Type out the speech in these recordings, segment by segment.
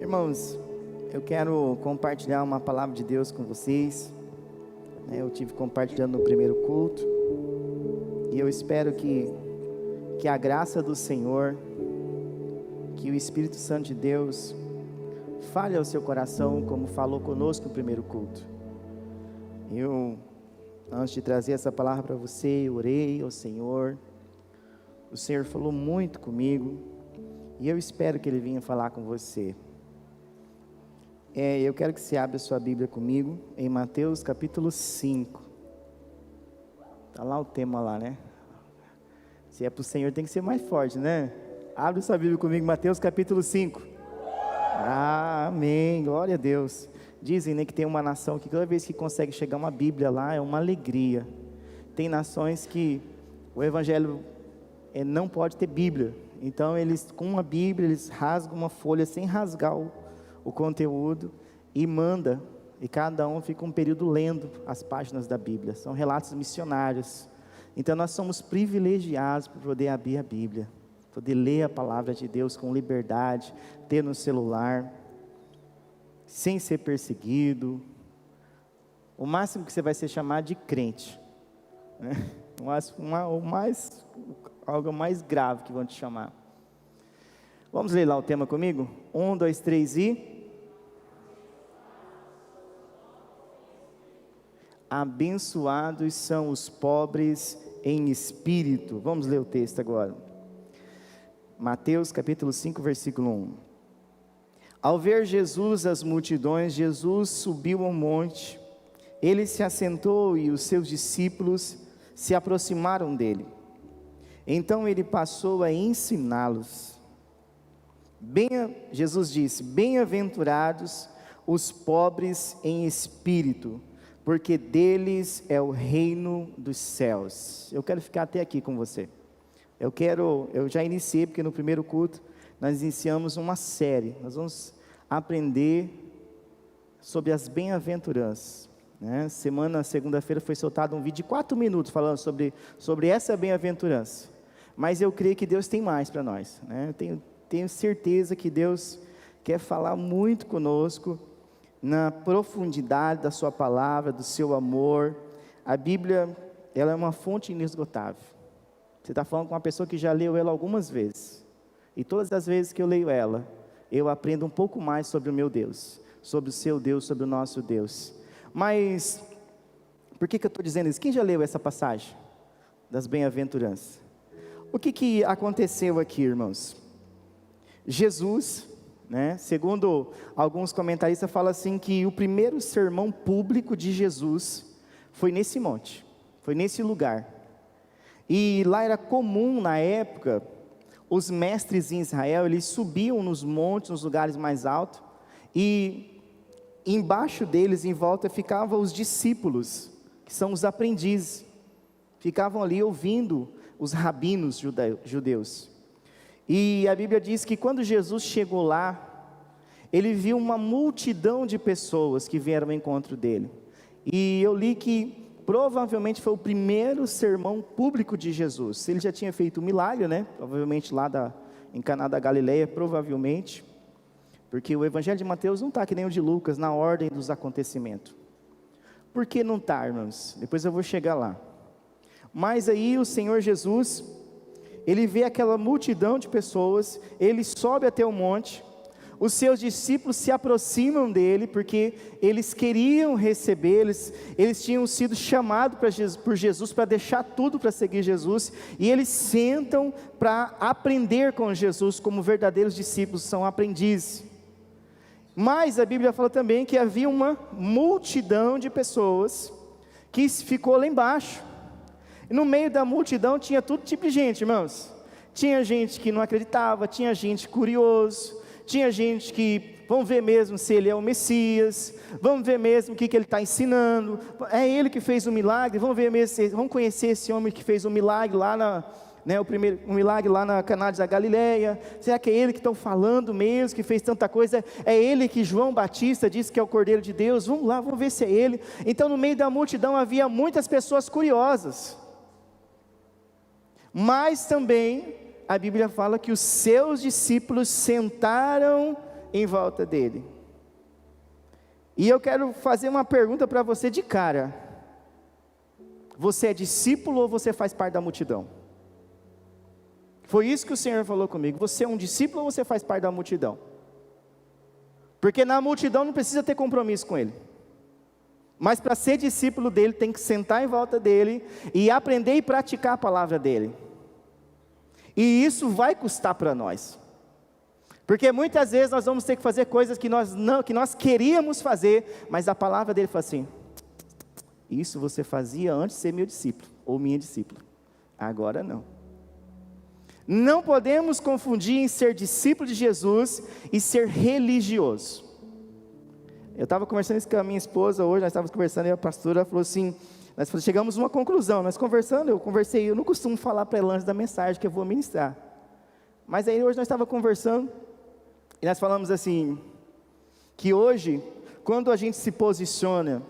Irmãos, eu quero compartilhar uma palavra de Deus com vocês. Eu tive compartilhando no primeiro culto, e eu espero que a graça do Senhor, que o Espírito Santo de Deus fale ao seu coração, como falou conosco no primeiro culto. Antes de trazer essa palavra para você, eu orei ao Senhor. O Senhor falou muito comigo, e eu espero que Ele venha falar com você. Eu quero que você abra a sua Bíblia comigo, em Mateus capítulo 5. Está lá o tema lá, né? Se é para o Senhor tem que ser mais forte, né? Abre a sua Bíblia comigo, Mateus capítulo 5. Amém, glória a Deus. Dizem, né, que tem uma nação que toda vez que consegue chegar uma Bíblia lá, é uma alegria. Tem nações que o Evangelho não pode ter Bíblia. Então eles, com uma Bíblia, eles rasgam uma folha sem rasgar o conteúdo e manda, e cada um fica um período lendo as páginas da Bíblia. São relatos missionários. Então nós somos privilegiados por poder abrir a Bíblia, poder ler a palavra de Deus com liberdade, ter no celular, sem ser perseguido. O máximo que você vai ser chamado de crente, né? Algo mais grave que vão te chamar. Vamos ler lá o tema comigo? 1, 2, 3 e... Abençoados são os pobres em espírito. Vamos ler o texto agora. Mateus capítulo 5, versículo 1. Ao ver Jesus as multidões, Jesus subiu ao monte. Ele se assentou e os seus discípulos se aproximaram dele. Então ele passou a ensiná-los. Jesus disse: bem-aventurados os pobres em espírito, porque deles é o reino dos céus. Eu quero ficar até aqui com você. Eu já iniciei, porque no primeiro culto nós iniciamos uma série. Nós vamos aprender sobre as bem-aventuranças, né? Segunda-feira foi soltado um vídeo de 4 minutos falando sobre essa bem-aventurança. Mas eu creio que Deus tem mais para nós, né? Tenho certeza que Deus quer falar muito conosco na profundidade da sua palavra, do seu amor. A Bíblia, ela é uma fonte inesgotável. Você está falando com uma pessoa que já leu ela algumas vezes, e todas as vezes que eu leio ela, eu aprendo um pouco mais sobre o meu Deus, sobre o seu Deus, sobre o nosso Deus. Mas, por que eu estou dizendo isso? Quem já leu essa passagem das bem-aventuranças? O que aconteceu aqui, irmãos? Jesus, né, segundo alguns comentaristas, fala assim que o primeiro sermão público de Jesus foi nesse monte, foi nesse lugar. E lá era comum na época, os mestres em Israel, eles subiam nos montes, nos lugares mais altos, e embaixo deles, em volta, ficavam os discípulos, que são os aprendizes, ficavam ali ouvindo os rabinos judeus. E a Bíblia diz que quando Jesus chegou lá, ele viu uma multidão de pessoas que vieram ao encontro dele. E eu li que provavelmente foi o primeiro sermão público de Jesus. Ele já tinha feito um milagre, né? Provavelmente lá em Caná da Galileia, provavelmente. Porque o Evangelho de Mateus não está que nem o de Lucas, na ordem dos acontecimentos. Por que não está, irmãos? Depois eu vou chegar lá. Mas aí o Senhor Jesus, Ele vê aquela multidão de pessoas, Ele sobe até o monte, os seus discípulos se aproximam dele, porque eles queriam receber, eles tinham sido chamados por Jesus para deixar tudo para seguir Jesus, e eles sentam para aprender com Jesus, como verdadeiros discípulos, são aprendizes. Mas a Bíblia fala também que havia uma multidão de pessoas, que ficou lá embaixo, e no meio da multidão tinha todo tipo de gente, irmãos. Tinha gente que não acreditava, tinha gente curioso, tinha gente que, vamos ver mesmo se ele é o Messias, vamos ver mesmo o que ele está ensinando, é ele que fez o milagre, vamos ver mesmo, vamos conhecer esse homem que fez o milagre lá o milagre lá na Caná da Galileia, será que é ele que estão falando mesmo, que fez tanta coisa, é ele que João Batista disse que é o Cordeiro de Deus, vamos lá, vamos ver se é ele. Então no meio da multidão havia muitas pessoas curiosas, mas também a Bíblia fala que os seus discípulos sentaram em volta dele. E eu quero fazer uma pergunta para você de cara: você é discípulo ou você faz parte da multidão? Foi isso que o Senhor falou comigo. Você é um discípulo ou você faz parte da multidão? Porque na multidão não precisa ter compromisso com Ele, mas para ser discípulo dele tem que sentar em volta dele e aprender e praticar a palavra dele. E isso vai custar para nós, porque muitas vezes nós vamos ter que fazer coisas que nós queríamos fazer, mas a palavra dele fala assim: isso você fazia antes de ser meu discípulo ou minha discípula, agora não. Não podemos confundir em ser discípulo de Jesus e ser religioso. Eu estava conversando isso com a minha esposa hoje, nós estávamos conversando e a pastora falou assim, nós chegamos a uma conclusão, eu não costumo falar para ela antes da mensagem que eu vou ministrar, mas aí hoje nós estávamos conversando, e nós falamos assim, que hoje, quando a gente se posiciona,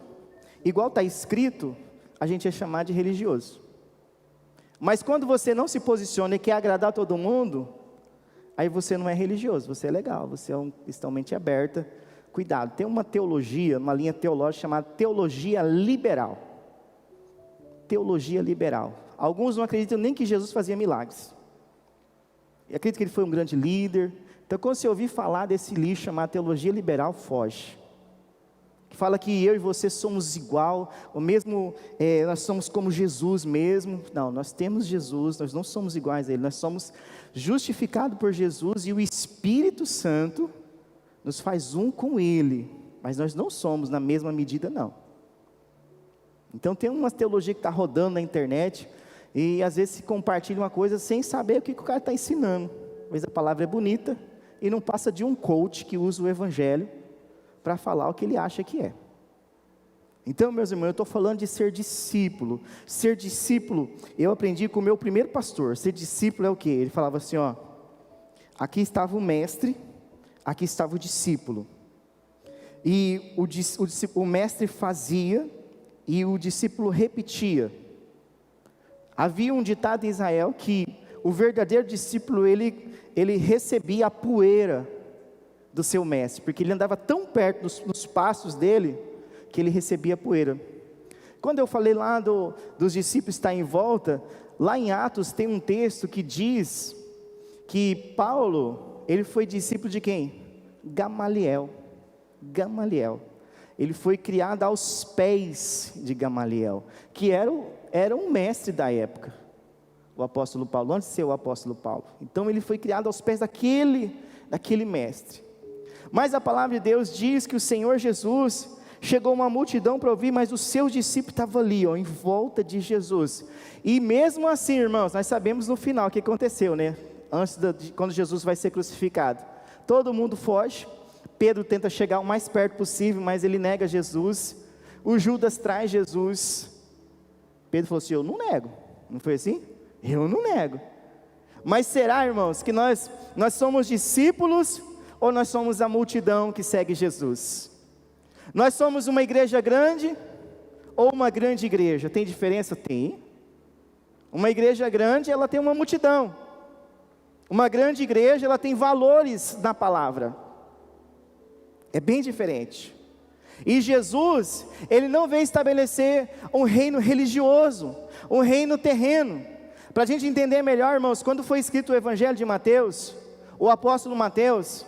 igual está escrito, a gente é chamado de religioso. Mas quando você não se posiciona e quer agradar todo mundo, aí você não é religioso, você é legal, você é um cristão mente aberta. Cuidado, tem uma teologia, uma linha teológica chamada teologia liberal. Teologia liberal. Alguns não acreditam nem que Jesus fazia milagres. Eu acredito que ele foi um grande líder. Então quando você ouvir falar desse lixo chamado teologia liberal, foge. Que fala que eu e você somos igual, ou mesmo nós somos como Jesus mesmo. Não, nós temos Jesus, nós não somos iguais a Ele, nós somos justificados por Jesus e o Espírito Santo nos faz um com Ele, mas nós não somos na mesma medida não. Então tem uma teologia que está rodando na internet, e às vezes se compartilha uma coisa sem saber o que o cara está ensinando. Às vezes a palavra é bonita, e não passa de um coach que usa o Evangelho para falar o que ele acha que é. Então, meus irmãos, eu estou falando de ser discípulo. Ser discípulo, eu aprendi com o meu primeiro pastor. Ser discípulo é o quê? Ele falava assim, ó, aqui estava o mestre, aqui estava o discípulo. E o mestre fazia e o discípulo repetia. Havia um ditado em Israel que o verdadeiro discípulo, ele recebia a poeira do seu mestre, porque ele andava tão perto dos passos dele, que ele recebia a poeira. Quando eu falei lá dos discípulos estar em volta, lá em Atos tem um texto que diz que Paulo, ele foi discípulo de quem? Gamaliel. Ele foi criado aos pés de Gamaliel, que era um mestre da época, o apóstolo Paulo, antes de ser o apóstolo Paulo. Então ele foi criado aos pés daquele mestre. Mas a palavra de Deus diz que o Senhor Jesus, chegou uma multidão para ouvir, mas os seus discípulos estavam ali, ó, em volta de Jesus. E mesmo assim, irmãos, nós sabemos no final o que aconteceu, né? Quando Jesus vai ser crucificado, todo mundo foge. Pedro tenta chegar o mais perto possível, mas ele nega Jesus. O Judas traz Jesus. Pedro falou assim: eu não nego. Não foi assim? Eu não nego. Mas será, irmãos, que nós somos discípulos ou nós somos a multidão que segue Jesus? Nós somos uma igreja grande ou uma grande igreja? Tem diferença? Tem. Uma igreja grande, ela tem uma multidão. Uma grande igreja, ela tem valores na palavra. É bem diferente. E Jesus, Ele não veio estabelecer um reino religioso, um reino terreno. Para a gente entender melhor, irmãos, quando foi escrito o Evangelho de Mateus, o apóstolo Mateus,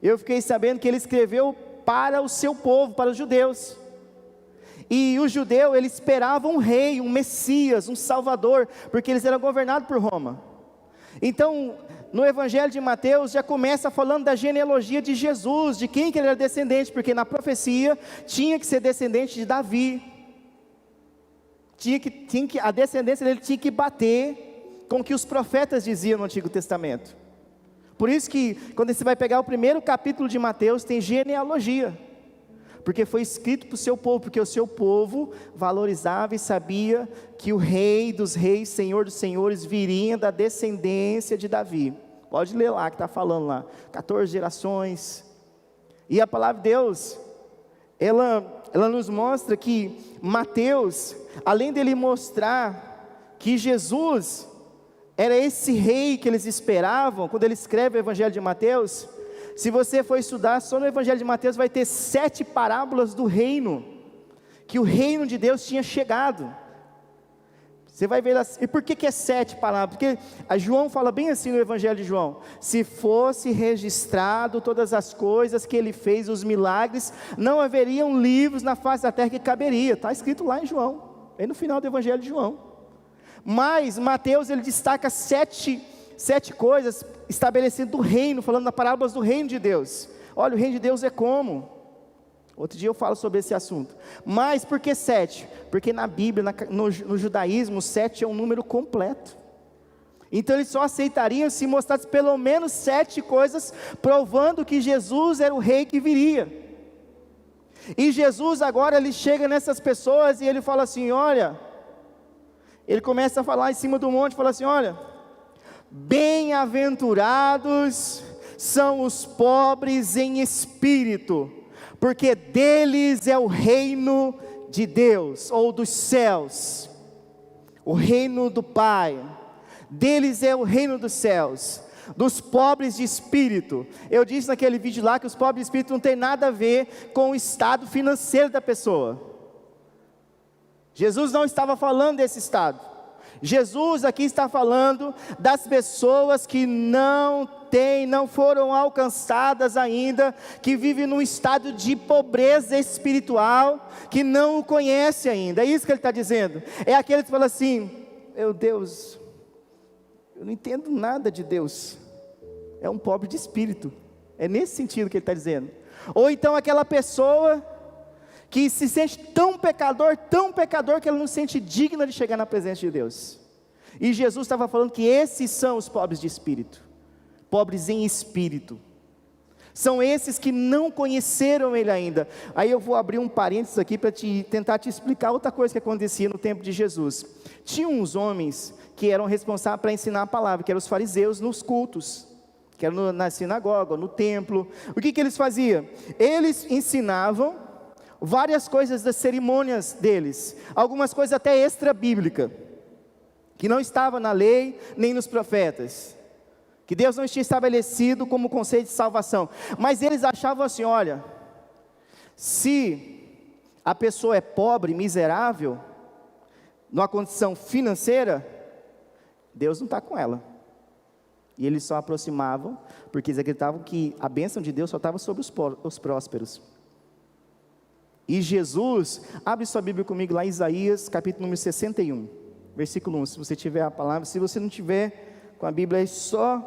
eu fiquei sabendo que ele escreveu para o seu povo, para os judeus. E o judeu, ele esperava um rei, um Messias, um Salvador, porque eles eram governados por Roma. Então, no Evangelho de Mateus, já começa falando da genealogia de Jesus, de quem que ele era descendente, porque na profecia, tinha que ser descendente de Davi. A descendência dele tinha que bater com o que os profetas diziam no Antigo Testamento. Por isso que, quando você vai pegar o primeiro capítulo de Mateus, tem genealogia, porque foi escrito para o seu povo, porque o seu povo valorizava e sabia que o rei dos reis, senhor dos senhores, viria da descendência de Davi. Pode ler lá, que está falando lá, 14 gerações, e a palavra de Deus, ela nos mostra que Mateus, além dele mostrar que Jesus era esse rei que eles esperavam, quando ele escreve o Evangelho de Mateus, Se você for estudar só no Evangelho de Mateus, vai ter 7 parábolas do reino, que o reino de Deus tinha chegado. Você vai ver, e por que é 7 parábolas? Porque a João fala bem assim no Evangelho de João: se fosse registrado todas as coisas que ele fez, os milagres, não haveriam livros na face da terra que caberia. Está escrito lá em João, aí no final do Evangelho de João. Mas Mateus, ele destaca sete coisas, estabelecendo o reino, falando das parábolas do reino de Deus. Olha, o reino de Deus é como? Outro dia eu falo sobre esse assunto. Mas por que 7? Porque na Bíblia, no judaísmo, 7 é um número completo. Então eles só aceitariam se mostrasse pelo menos 7 coisas, provando que Jesus era o rei que viria. E Jesus agora, ele chega nessas pessoas e ele fala assim, olha, ele começa a falar em cima do monte, fala assim, olha, bem-aventurados são os pobres em espírito, porque deles é o reino de Deus, ou dos céus, o reino do Pai, deles é o reino dos céus, dos pobres de espírito. Eu disse naquele vídeo lá que os pobres de espírito não tem nada a ver com o estado financeiro da pessoa. Jesus não estava falando desse estado. Jesus aqui está falando das pessoas que não foram alcançadas ainda, que vivem num estado de pobreza espiritual, que não o conhece ainda. É isso que ele está dizendo. É aquele que fala assim, meu Deus, eu não entendo nada de Deus. É um pobre de espírito. É nesse sentido que ele está dizendo. Ou então aquela pessoa que se sente tão pecador, que ela não se sente digna de chegar na presença de Deus. E Jesus estava falando que esses são os pobres de espírito, pobres em espírito, são esses que não conheceram Ele ainda. Aí eu vou abrir um parênteses aqui para tentar te explicar outra coisa que acontecia no tempo de Jesus. Tinha uns homens que eram responsáveis para ensinar a palavra, que eram os fariseus nos cultos, que eram na sinagoga, no templo. O que eles faziam? Eles ensinavam várias coisas das cerimônias deles, algumas coisas até extra-bíblica, que não estava na lei, nem nos profetas, que Deus não tinha estabelecido como conceito de salvação, mas eles achavam assim, olha, se a pessoa é pobre, miserável, numa condição financeira, Deus não está com ela, e eles só aproximavam, porque eles acreditavam que a bênção de Deus só estava sobre os prósperos. E Jesus, abre sua Bíblia comigo lá em Isaías, capítulo número 61, versículo 1, se você tiver a palavra. Se você não tiver com a Bíblia, só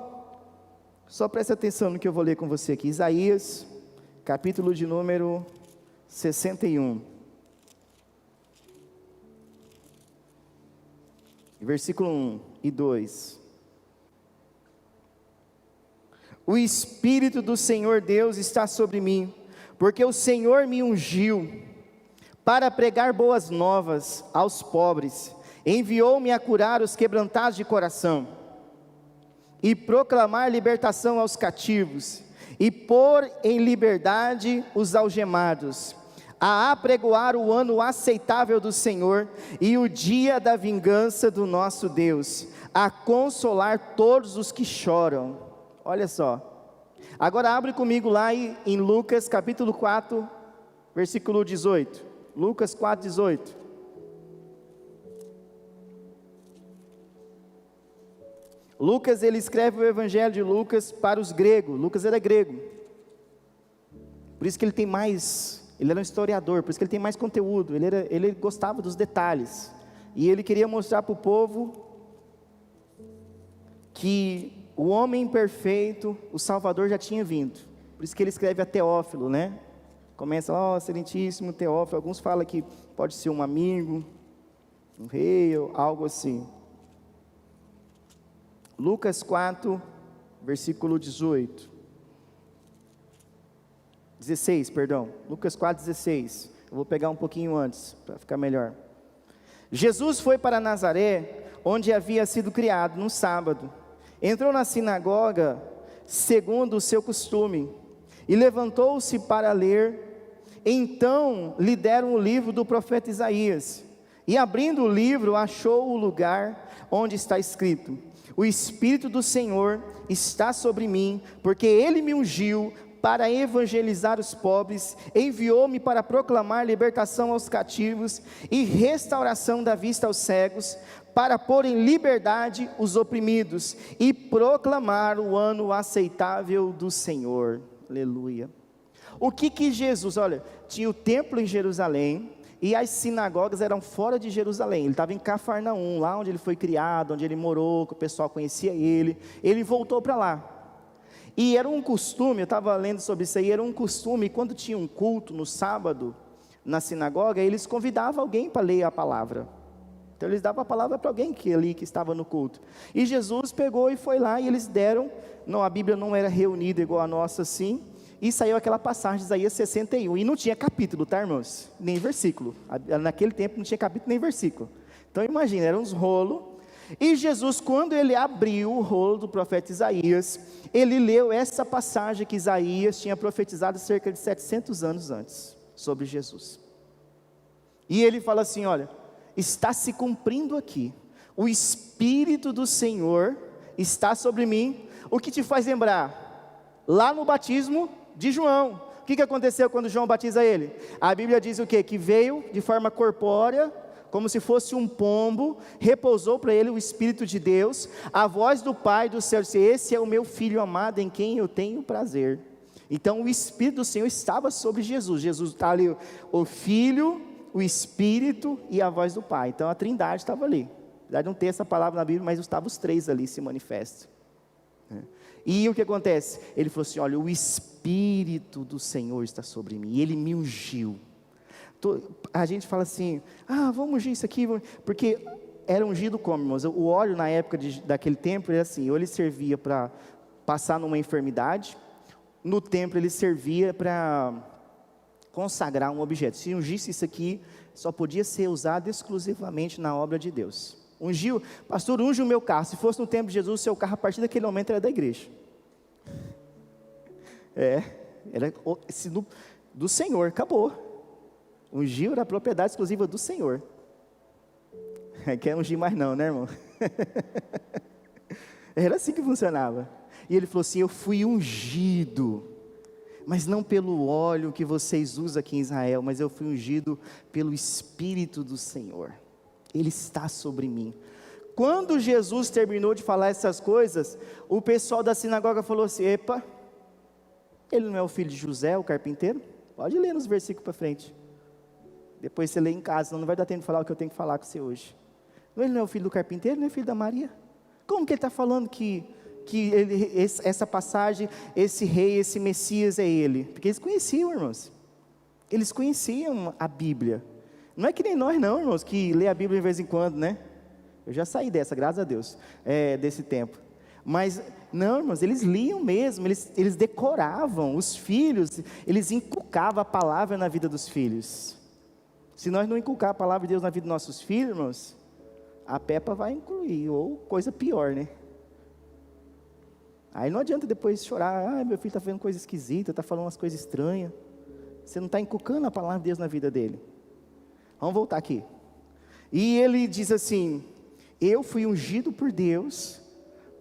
preste atenção no que eu vou ler com você aqui. Isaías, capítulo de número 61, versículo 1 e 2. O Espírito do Senhor Deus está sobre mim, porque o Senhor me ungiu para pregar boas novas aos pobres, enviou-me a curar os quebrantados de coração, e proclamar libertação aos cativos, e pôr em liberdade os algemados, a apregoar o ano aceitável do Senhor, e o dia da vingança do nosso Deus, a consolar todos os que choram. Olha só. Agora abre comigo lá em Lucas capítulo 4, versículo 18, Lucas 4, 18. Lucas, ele escreve o evangelho de Lucas para os gregos. Lucas era grego, por isso que ele era um historiador, por isso que ele tem mais conteúdo, ele gostava dos detalhes, e ele queria mostrar para o povo que o homem perfeito, o Salvador já tinha vindo. Por isso que ele escreve a Teófilo, né? Começa, excelentíssimo Teófilo. Alguns falam que pode ser um amigo, um rei, ou algo assim. Lucas 4, versículo 16, Lucas 4, 16. Eu vou pegar um pouquinho antes, para ficar melhor. Jesus foi para Nazaré, onde havia sido criado, no sábado. Entrou na sinagoga, segundo o seu costume, e levantou-se para ler. Então lhe deram o livro do profeta Isaías, e abrindo o livro, achou o lugar onde está escrito: O Espírito do Senhor está sobre mim, porque Ele me ungiu para evangelizar os pobres, enviou-me para proclamar libertação aos cativos e restauração da vista aos cegos, para pôr em liberdade os oprimidos e proclamar o ano aceitável do Senhor. Aleluia. O que Jesus, olha, tinha o templo em Jerusalém, e as sinagogas eram fora de Jerusalém. Ele estava em Cafarnaum, lá onde ele foi criado, onde ele morou, que o pessoal conhecia ele. Ele voltou para lá. E era um costume, eu estava lendo sobre isso aí, era um costume, quando tinha um culto no sábado, na sinagoga, eles convidavam alguém para ler a palavra. Então eles davam a palavra para alguém que estava no culto. E Jesus pegou e foi lá, e eles deram, não, a Bíblia não era reunida igual a nossa assim, e saiu aquela passagem de Isaías 61, e não tinha capítulo, tá, irmãos? Nem versículo. Naquele tempo não tinha capítulo nem versículo. Então imagina, eram uns rolos. E Jesus, quando ele abriu o rolo do profeta Isaías, ele leu essa passagem que Isaías tinha profetizado cerca de 700 anos antes, sobre Jesus. E ele fala assim, olha, está se cumprindo aqui, o Espírito do Senhor está sobre mim. O que te faz lembrar? Lá no batismo de João, o que aconteceu quando João batiza ele? A Bíblia diz o quê? Que veio de forma corpórea, como se fosse um pombo, repousou para ele o Espírito de Deus, a voz do Pai do céu disse, esse é o meu Filho amado em quem eu tenho prazer. Então o Espírito do Senhor estava sobre Jesus. Jesus está ali, o Filho, o Espírito e a voz do Pai. Então a Trindade estava ali. Apesar de não ter essa palavra na Bíblia, mas estavam os três ali se manifestam. E o que acontece? Ele falou assim, olha, o Espírito do Senhor está sobre mim, e Ele me ungiu. A gente fala assim, vamos ungir isso aqui, porque era ungido como, irmãos? O óleo na época daquele tempo era assim, ou ele servia para passar numa enfermidade, no templo ele servia para consagrar um objeto. Se ungisse isso aqui, só podia ser usado exclusivamente na obra de Deus. Ungiu, pastor, unge o meu carro. Se fosse no tempo de Jesus, o seu carro a partir daquele momento era da igreja. Era do Senhor, acabou. Ungiu era a propriedade exclusiva do Senhor. Quer ungir mais não, né, irmão? Era assim que funcionava. E ele falou assim, eu fui ungido, mas não pelo óleo que vocês usam aqui em Israel, mas eu fui ungido pelo Espírito do Senhor. Ele está sobre mim. Quando Jesus terminou de falar essas coisas, o pessoal da sinagoga falou assim, epa, ele não é o filho de José, o carpinteiro? Pode ler nos versículos para frente. Depois você lê em casa, senão não vai dar tempo de falar o que eu tenho que falar com você hoje. Ele não é o filho do carpinteiro, não é filho da Maria? Como que ele está falando que essa passagem, esse rei, esse Messias é ele? Porque eles conheciam, irmãos. Eles conheciam a Bíblia. Não é que nem nós não, irmãos, que lê a Bíblia de vez em quando, né? Eu já saí dessa, graças a Deus, desse tempo. Mas, não, irmãos, eles liam mesmo, eles decoravam, os filhos, eles inculcavam a palavra na vida dos filhos. Se nós não inculcar a palavra de Deus na vida dos nossos filhos, irmãos, a Peppa vai incluir, ou coisa pior, né? Aí não adianta depois chorar, meu filho está fazendo coisa esquisita, está falando umas coisas estranhas. Você não está inculcando a palavra de Deus na vida dele. Vamos voltar aqui. E ele diz assim, eu fui ungido por Deus,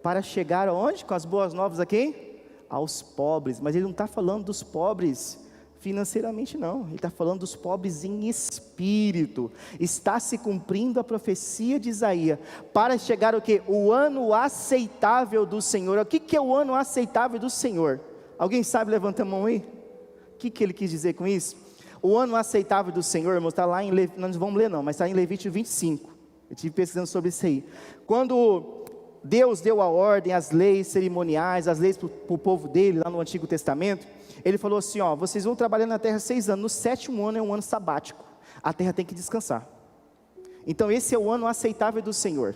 para chegar aonde? Com as boas novas aqui? Aos pobres, mas ele não está falando dos pobres financeiramente não, ele está falando dos pobres em espírito. Está se cumprindo a profecia de Isaías, para chegar o quê? O ano aceitável do Senhor. O que é o ano aceitável do Senhor? Alguém sabe? Levanta a mão aí. O que ele quis dizer com isso? O ano aceitável do Senhor, irmãos, está lá em Levítico, não vamos ler não, mas está em Levítico 25, eu estive pesquisando sobre isso aí. Quando Deus deu a ordem, as leis cerimoniais, as leis para o povo dele, lá no Antigo Testamento, ele falou assim, vocês vão trabalhar na terra 6 anos, no 7º ano é um ano sabático, a terra tem que descansar. Então esse é o ano aceitável do Senhor.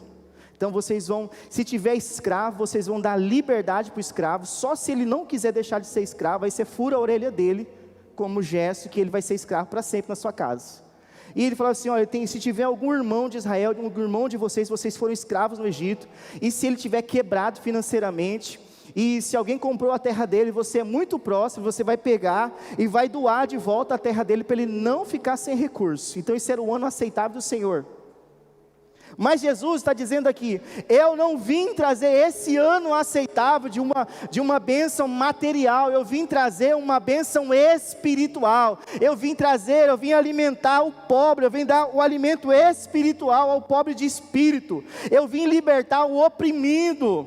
Então vocês vão, se tiver escravo, vocês vão dar liberdade para o escravo, só se ele não quiser deixar de ser escravo, aí você fura a orelha dele, como gesto que ele vai ser escravo para sempre na sua casa. E ele falou assim, olha, se tiver algum irmão de Israel, algum irmão de vocês foram escravos no Egito, e se ele tiver quebrado financeiramente, e se alguém comprou a terra dele, você é muito próximo, você vai pegar e vai doar de volta a terra dele, para ele não ficar sem recurso. Então esse era o ano aceitável do Senhor. Mas Jesus está dizendo aqui: eu não vim trazer esse ano aceitável de uma bênção material, eu vim trazer uma bênção espiritual, eu vim alimentar o pobre, eu vim dar o alimento espiritual ao pobre de espírito, eu vim libertar o oprimido,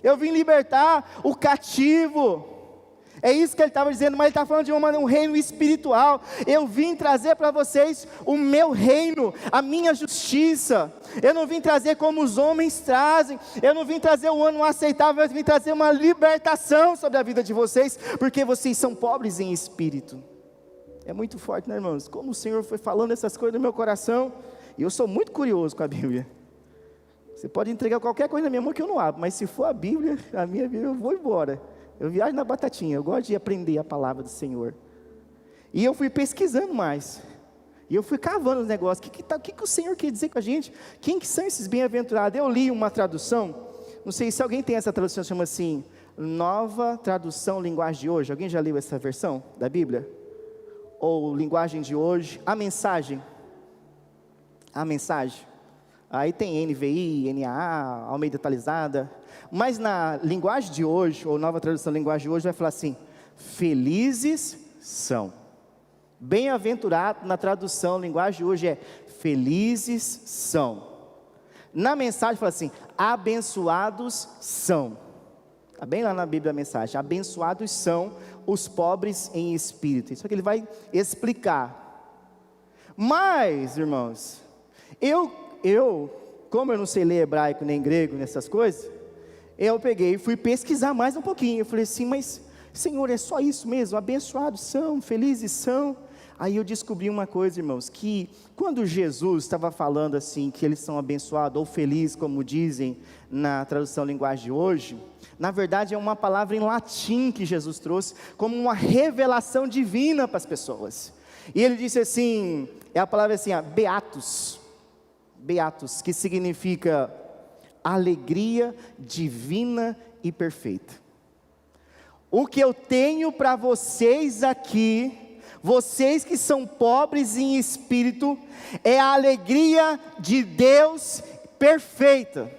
eu vim libertar o cativo. É isso que ele estava dizendo, mas ele está falando de um reino espiritual. Eu vim trazer para vocês o meu reino, a minha justiça. Eu não vim trazer como os homens trazem, eu não vim trazer um ano aceitável, eu vim trazer uma libertação sobre a vida de vocês, porque vocês são pobres em espírito. É muito forte, né, irmãos? Como o Senhor foi falando essas coisas no meu coração, e eu sou muito curioso com a Bíblia. Você pode entregar qualquer coisa na minha mão que eu não abro, mas se for a Bíblia, a minha Bíblia, eu vou embora. Eu viajo na batatinha, eu gosto de aprender a palavra do Senhor. E eu fui pesquisando mais, e eu fui cavando os negócios. O que o Senhor quer dizer com a gente? Quem que são esses bem-aventurados? Eu li uma tradução, não sei se alguém tem essa tradução, chama assim, Nova Tradução Linguagem de Hoje. Alguém já leu essa versão da Bíblia? Ou Linguagem de Hoje, a mensagem. Aí tem NVI, NAA, Almeida Atualizada. Mas na linguagem de hoje, ou Nova Tradução Linguagem de Hoje, vai falar assim: felizes são. Bem-aventurado na tradução linguagem de hoje é felizes são. Na mensagem fala assim: abençoados são. Está bem lá na Bíblia a mensagem: abençoados são os pobres em espírito. Isso é que ele vai explicar. Mas, irmãos, como eu não sei ler hebraico nem grego nessas coisas, eu peguei e fui pesquisar mais um pouquinho. Eu falei assim: mas Senhor, é só isso mesmo? Abençoados são, felizes são? Aí eu descobri uma coisa, irmãos, que quando Jesus estava falando assim, que eles são abençoados ou felizes, como dizem na tradução linguagem de hoje, na verdade é uma palavra em latim que Jesus trouxe, como uma revelação divina para as pessoas. E ele disse assim, é a palavra assim, beatos, que significa alegria divina e perfeita. O que eu tenho para vocês aqui, vocês que são pobres em espírito, é a alegria de Deus perfeita,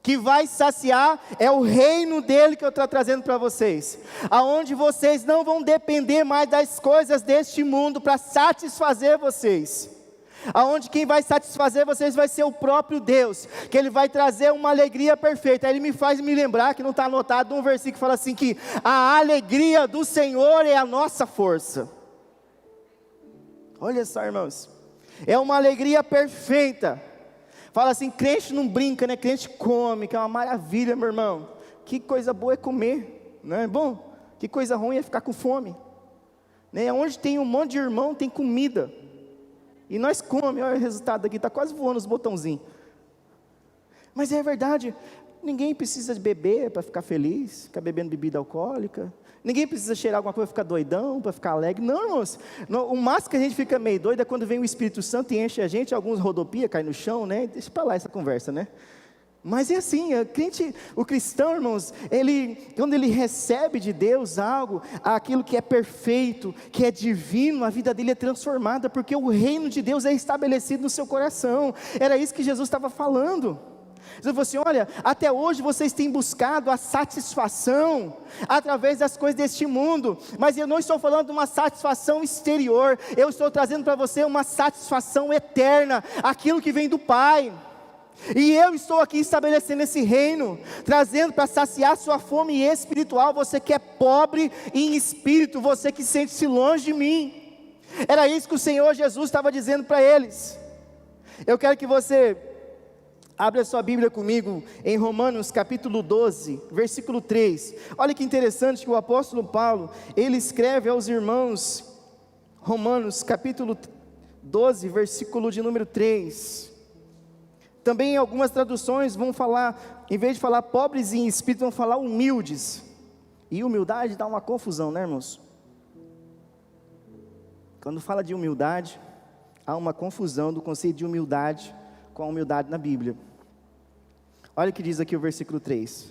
que vai saciar, é o reino dele que eu estou trazendo para vocês, aonde vocês não vão depender mais das coisas deste mundo para satisfazer vocês, aonde quem vai satisfazer vocês vai ser o próprio Deus, que Ele vai trazer uma alegria perfeita. Aí Ele me faz me lembrar, que não está anotado, um versículo que fala assim, que a alegria do Senhor é a nossa força. Olha só, irmãos, é uma alegria perfeita. Fala assim, crente não brinca, né? Crente come, que é uma maravilha, meu irmão. Que coisa boa é comer, não é bom? Que coisa ruim é ficar com fome, né? Onde tem um monte de irmão, tem comida. E nós comemos, olha o resultado aqui, está quase voando os botãozinhos. Mas é verdade, ninguém precisa de beber para ficar feliz, ficar bebendo bebida alcoólica. Ninguém precisa cheirar alguma coisa para ficar doidão, para ficar alegre. Não, irmãos, o máximo que a gente fica meio doido é quando vem o Espírito Santo e enche a gente, alguns rodopia, cai no chão, né? Deixa para lá essa conversa, né? Mas é assim, o cristão, irmãos, quando ele recebe de Deus algo, aquilo que é perfeito, que é divino, a vida dele é transformada, porque o reino de Deus é estabelecido no seu coração. Era isso que Jesus estava falando. Jesus falou assim, olha, até hoje vocês têm buscado a satisfação através das coisas deste mundo, mas eu não estou falando de uma satisfação exterior, eu estou trazendo para você uma satisfação eterna, aquilo que vem do Pai. E eu estou aqui estabelecendo esse reino, trazendo para saciar sua fome espiritual. Você que é pobre em espírito, você que sente-se longe de mim. Era isso que o Senhor Jesus estava dizendo para eles. Eu quero que você abra a sua Bíblia comigo em Romanos capítulo 12, versículo 3. Olha que interessante que o apóstolo Paulo, ele escreve aos irmãos, Romanos capítulo 12, versículo de número 3. Também algumas traduções vão falar, em vez de falar pobres em espírito, vão falar humildes. E humildade dá uma confusão, né, irmãos? Quando fala de humildade, há uma confusão do conceito de humildade com a humildade na Bíblia. Olha o que diz aqui o versículo 3.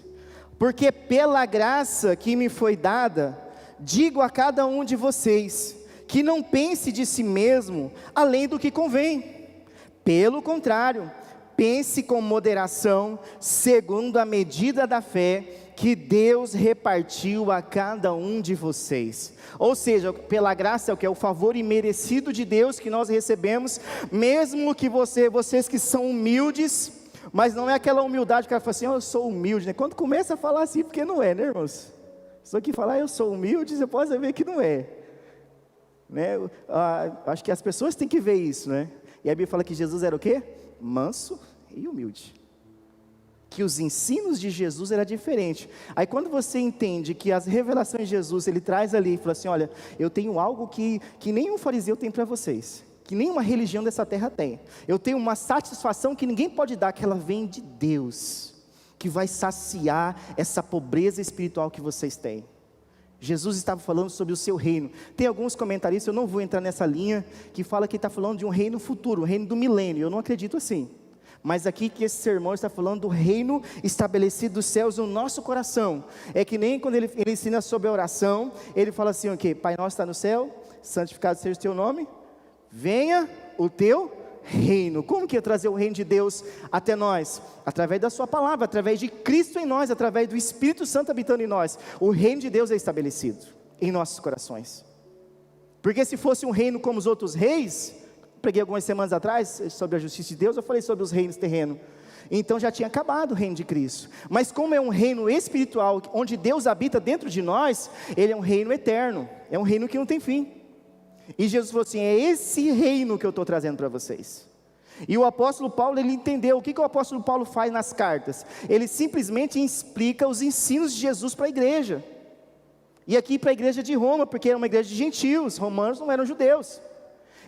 Porque pela graça que me foi dada, digo a cada um de vocês, que não pense de si mesmo além do que convém. Pelo contrário, pense com moderação, segundo a medida da fé que Deus repartiu a cada um de vocês. Ou seja, pela graça é o que é o favor imerecido de Deus que nós recebemos, mesmo que vocês que são humildes, mas não é aquela humildade que ela fala assim, eu sou humilde, né? Quando começa a falar assim, porque não é, né, irmãos? Só que falar eu sou humilde, você pode ver que não é, né? Acho que as pessoas têm que ver isso, né? E a Bíblia fala que Jesus era o quê? Manso e humilde. Que os ensinos de Jesus era diferente. Aí quando você entende que as revelações de Jesus, ele traz ali, e fala assim, olha, eu tenho algo que nenhum fariseu tem para vocês, que nenhuma religião dessa terra tem. Eu tenho uma satisfação que ninguém pode dar, que ela vem de Deus, que vai saciar essa pobreza espiritual que vocês têm. Jesus estava falando sobre o seu reino. Tem alguns comentaristas, eu não vou entrar nessa linha, que fala que ele está falando de um reino futuro, um reino do milênio. Eu não acredito assim. Mas aqui que esse sermão está falando do reino estabelecido dos céus no nosso coração. É que nem quando ele ensina sobre a oração, ele fala assim, ok, Pai nosso está no céu, santificado seja o teu nome, venha o teu reino. Como que é trazer o reino de Deus até nós? Através da sua palavra, através de Cristo em nós, através do Espírito Santo habitando em nós. O reino de Deus é estabelecido em nossos corações. Porque se fosse um reino como os outros reis, preguei algumas semanas atrás sobre a justiça de Deus, eu falei sobre os reinos terrenos, então já tinha acabado o reino de Cristo. Mas como é um reino espiritual, onde Deus habita dentro de nós, ele é um reino eterno, é um reino que não tem fim. E Jesus falou assim, é esse reino que eu estou trazendo para vocês. E o apóstolo Paulo, ele entendeu, o que o apóstolo Paulo faz nas cartas? Ele simplesmente explica os ensinos de Jesus para a igreja, e aqui para a igreja de Roma, porque era uma igreja de gentios, romanos não eram judeus.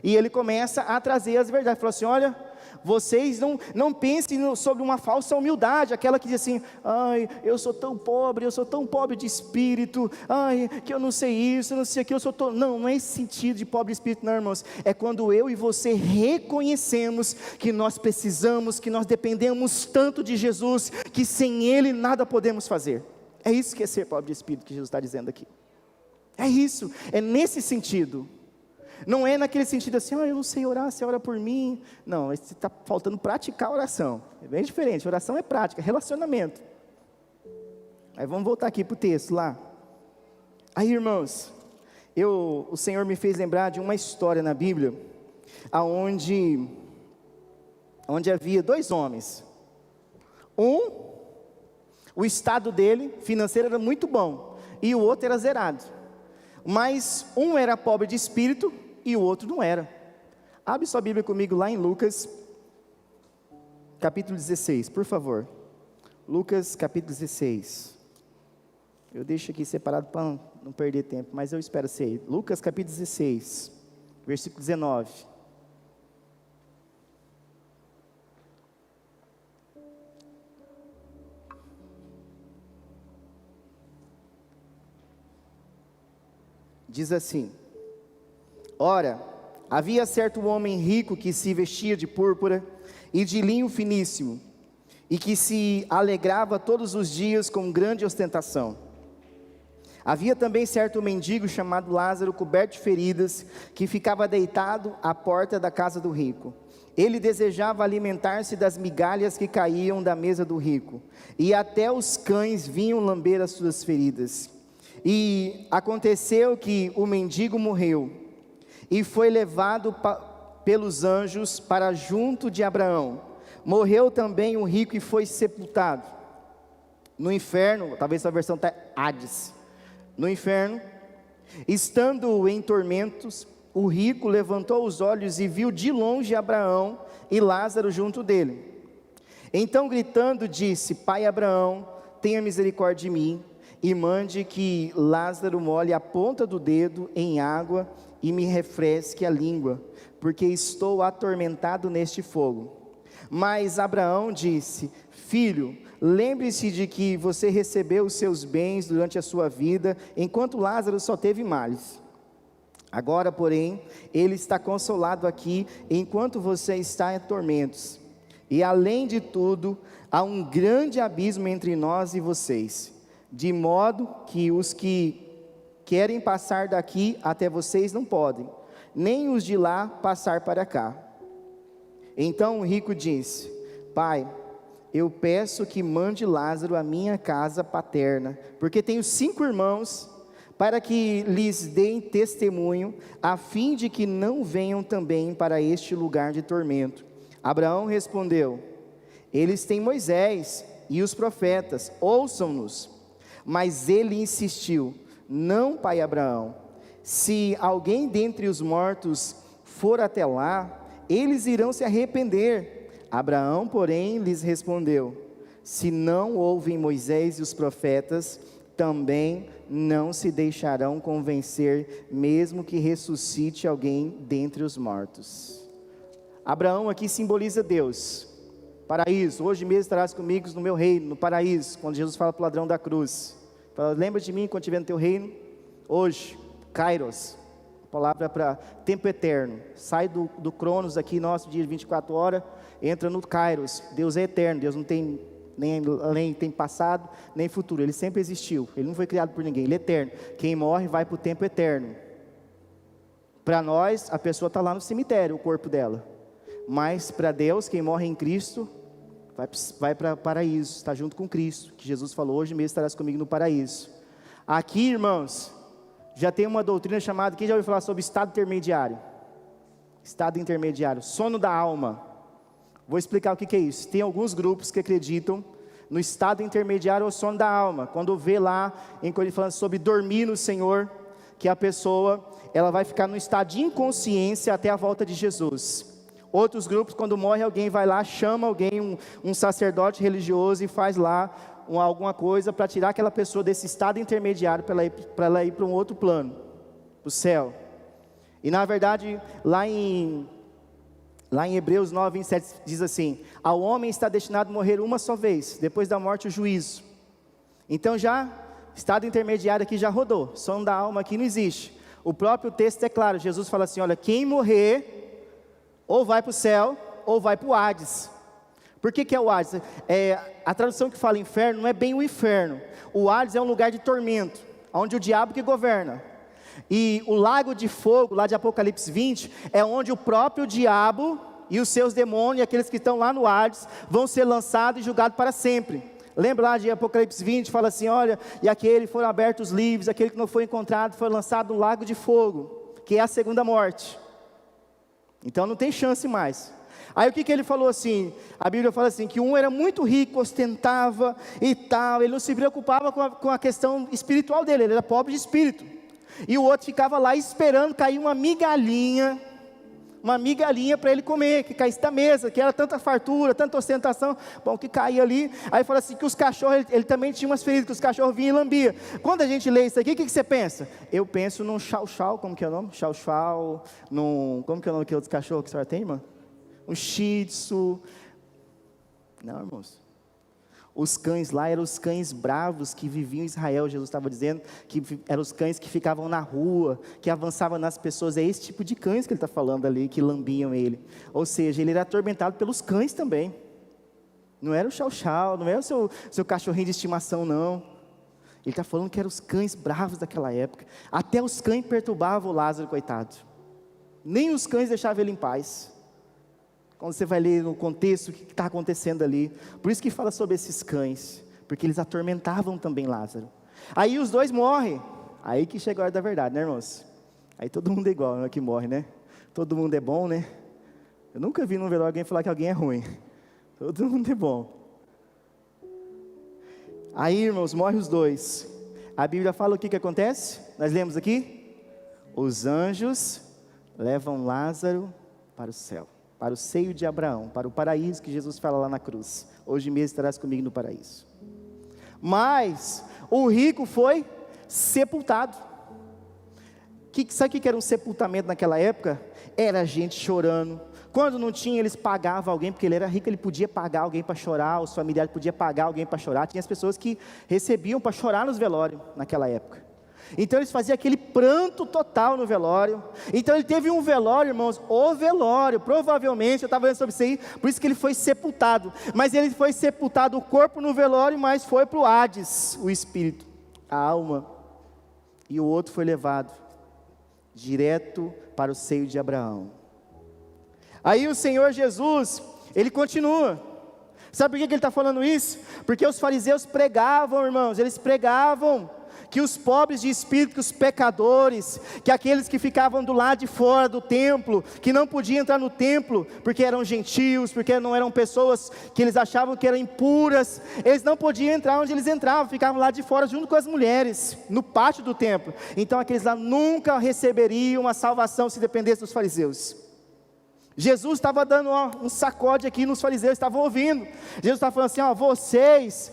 E ele começa a trazer as verdades, falou assim, olha, vocês não pensem sobre uma falsa humildade, aquela que diz assim, ai, eu sou tão pobre de espírito, ai, que eu não sei isso, eu não sei aquilo, não é esse sentido de pobre de espírito não, irmãos, é quando eu e você reconhecemos que nós precisamos, que nós dependemos tanto de Jesus, que sem Ele nada podemos fazer. É isso que é ser pobre de espírito que Jesus está dizendo aqui, é isso, é nesse sentido. Não é naquele sentido assim, eu não sei orar, você ora por mim. Não, está faltando praticar a oração. É bem diferente, oração é prática, relacionamento. Aí vamos voltar aqui para o texto lá. Aí, irmãos, o Senhor me fez lembrar de uma história na Bíblia, onde havia dois homens. O estado dele, financeiro, era muito bom, e o outro era zerado. Mas um era pobre de espírito, e o outro não era. Abre sua Bíblia comigo lá em Lucas, capítulo 16, por favor. Lucas, capítulo 16. Eu deixo aqui separado para não perder tempo, mas eu espero ser. Lucas, capítulo 16, versículo 19. Diz assim, ora, havia certo homem rico que se vestia de púrpura e de linho finíssimo, e que se alegrava todos os dias com grande ostentação. Havia também certo mendigo chamado Lázaro, coberto de feridas, que ficava deitado à porta da casa do rico. Ele desejava alimentar-se das migalhas que caíam da mesa do rico, e até os cães vinham lamber as suas feridas. E aconteceu que o mendigo morreu, e foi levado pelos anjos para junto de Abraão. Morreu também o rico e foi sepultado no inferno, talvez essa versão está Hades. No inferno, estando em tormentos, o rico levantou os olhos e viu de longe Abraão e Lázaro junto dele. Então gritando disse, Pai Abraão, tenha misericórdia de mim, e mande que Lázaro molhe a ponta do dedo em água e me refresque a língua, porque estou atormentado neste fogo. Mas Abraão disse, filho, lembre-se de que você recebeu os seus bens durante a sua vida, enquanto Lázaro só teve males. Agora, porém, ele está consolado aqui, enquanto você está em tormentos. E além de tudo, há um grande abismo entre nós e vocês, de modo que os que querem passar daqui até vocês não podem, nem os de lá passar para cá. Então o rico disse, Pai, eu peço que mande Lázaro à minha casa paterna, porque tenho 5 irmãos, para que lhes deem testemunho, a fim de que não venham também para este lugar de tormento. Abraão respondeu: eles têm Moisés e os profetas, ouçam-nos. Mas ele insistiu: não, pai Abraão, se alguém dentre os mortos for até lá, eles irão se arrepender. Abraão, porém, lhes respondeu: se não ouvem Moisés e os profetas, também não se deixarão convencer, mesmo que ressuscite alguém dentre os mortos. Abraão aqui simboliza Deus, paraíso. Hoje mesmo estarás comigo no meu reino, no paraíso. Quando Jesus fala para o ladrão da cruz, fala: lembra de mim quando estiver no teu reino. Hoje, Kairos, palavra para tempo eterno. Sai do Cronos aqui, nosso dia de 24 horas, entra no Kairos. Deus é eterno, Deus não tem nem tem passado, nem futuro, Ele sempre existiu, Ele não foi criado por ninguém, Ele é eterno. Quem morre vai para o tempo eterno. Para nós, a pessoa está lá no cemitério, o corpo dela. Mas para Deus, quem morre em Cristo, vai para o paraíso, está junto com Cristo, que Jesus falou: hoje mesmo estarás comigo no paraíso. Aqui, irmãos, já tem uma doutrina chamada, quem já ouviu falar sobre estado intermediário? Estado intermediário, sono da alma. Vou explicar o que é isso. Tem alguns grupos que acreditam no estado intermediário ou sono da alma. Quando vê lá em Coríntios falando sobre dormir no Senhor, que a pessoa, ela vai ficar no estado de inconsciência até a volta de Jesus. Outros grupos, quando morre alguém, vai lá, chama alguém, um sacerdote religioso, e faz lá alguma coisa para tirar aquela pessoa desse estado intermediário, para ela ir para um outro plano, para o céu. E na verdade, lá em Hebreus 9, 27 diz assim: ao homem está destinado a morrer uma só vez, depois da morte o juízo. Então já, estado intermediário aqui já rodou, sono da alma aqui não existe. O próprio texto é claro, Jesus fala assim: olha, quem morrer, ou vai para o céu, ou vai para o Hades. Por que é o Hades? A tradução que fala inferno não é bem o inferno. O Hades é um lugar de tormento, onde o diabo que governa. E o lago de fogo, lá de Apocalipse 20, é onde o próprio diabo e os seus demônios, aqueles que estão lá no Hades, vão ser lançados e julgados para sempre. Lembra lá de Apocalipse 20, fala assim: olha, e aquele foram abertos livres, aquele que não foi encontrado foi lançado no lago de fogo, que é a segunda morte. Então não tem chance mais. Aí o que ele falou assim? A Bíblia fala assim, que um era muito rico, ostentava e tal, ele não se preocupava com a questão espiritual dele, ele era pobre de espírito. E o outro ficava lá esperando cair uma migalhinha para ele comer, que caísse da mesa, que era tanta fartura, tanta ostentação, bom, que caía ali. Aí fala assim, que os cachorros, ele também tinha umas feridas, que os cachorros vinham e lambiam. Quando a gente lê isso aqui, o que você pensa? Eu penso num chau-chau, como que é o nome? Chau-chau, como que é o nome que outros cachorros que a senhora tem, irmã? Um shih tzu. Não, irmãos. Os cães lá eram os cães bravos que viviam em Israel. Jesus estava dizendo que eram os cães que ficavam na rua, que avançavam nas pessoas. É esse tipo de cães que ele está falando ali, que lambiam ele. Ou seja, ele era atormentado pelos cães também. Não era o chau-chau, não era o seu cachorrinho de estimação, não. Ele está falando que eram os cães bravos daquela época. Até os cães perturbavam o Lázaro, coitado. Nem os cães deixavam ele em paz. Quando você vai ler no contexto o que está acontecendo ali. Por isso que fala sobre esses cães, porque eles atormentavam também Lázaro. Aí os dois morrem. Aí que chega a hora da verdade, né, irmãos? Aí todo mundo é igual, não é que morre, né? Todo mundo é bom, né? Eu nunca vi num velório alguém falar que alguém é ruim. Todo mundo é bom. Aí, irmãos, morrem os dois. A Bíblia fala o que acontece? Nós lemos aqui. Os anjos levam Lázaro para o céu, para o seio de Abraão, para o paraíso que Jesus fala lá na cruz. Hoje mesmo estarás comigo no paraíso. Mas o rico foi sepultado. Sabe o que era um sepultamento naquela época? Era gente chorando. Quando não tinha, eles pagavam alguém, porque ele era rico, ele podia pagar alguém para chorar, os familiares podiam pagar alguém para chorar. Tinha as pessoas que recebiam para chorar nos velórios naquela época. Então eles faziam aquele pranto total no velório. Então ele teve um velório, irmãos, o velório, provavelmente, eu estava lendo sobre isso aí, por isso que ele foi sepultado. Mas ele foi sepultado, o corpo no velório, mas foi para o Hades, o espírito, a alma. E o outro foi levado direto para o seio de Abraão. Aí o Senhor Jesus, ele continua. Sabe por que ele está falando isso? Porque os fariseus pregavam, irmãos, eles pregavam que os pobres de espírito, que os pecadores, que aqueles que ficavam do lado de fora do templo, que não podiam entrar no templo, porque eram gentios, porque não eram pessoas que eles achavam que eram impuras, eles não podiam entrar onde eles entravam, ficavam lá de fora junto com as mulheres, no pátio do templo. Então aqueles lá nunca receberiam a salvação se dependesse dos fariseus. Jesus estava dando um sacode aqui nos fariseus, estavam ouvindo. Jesus estava falando assim,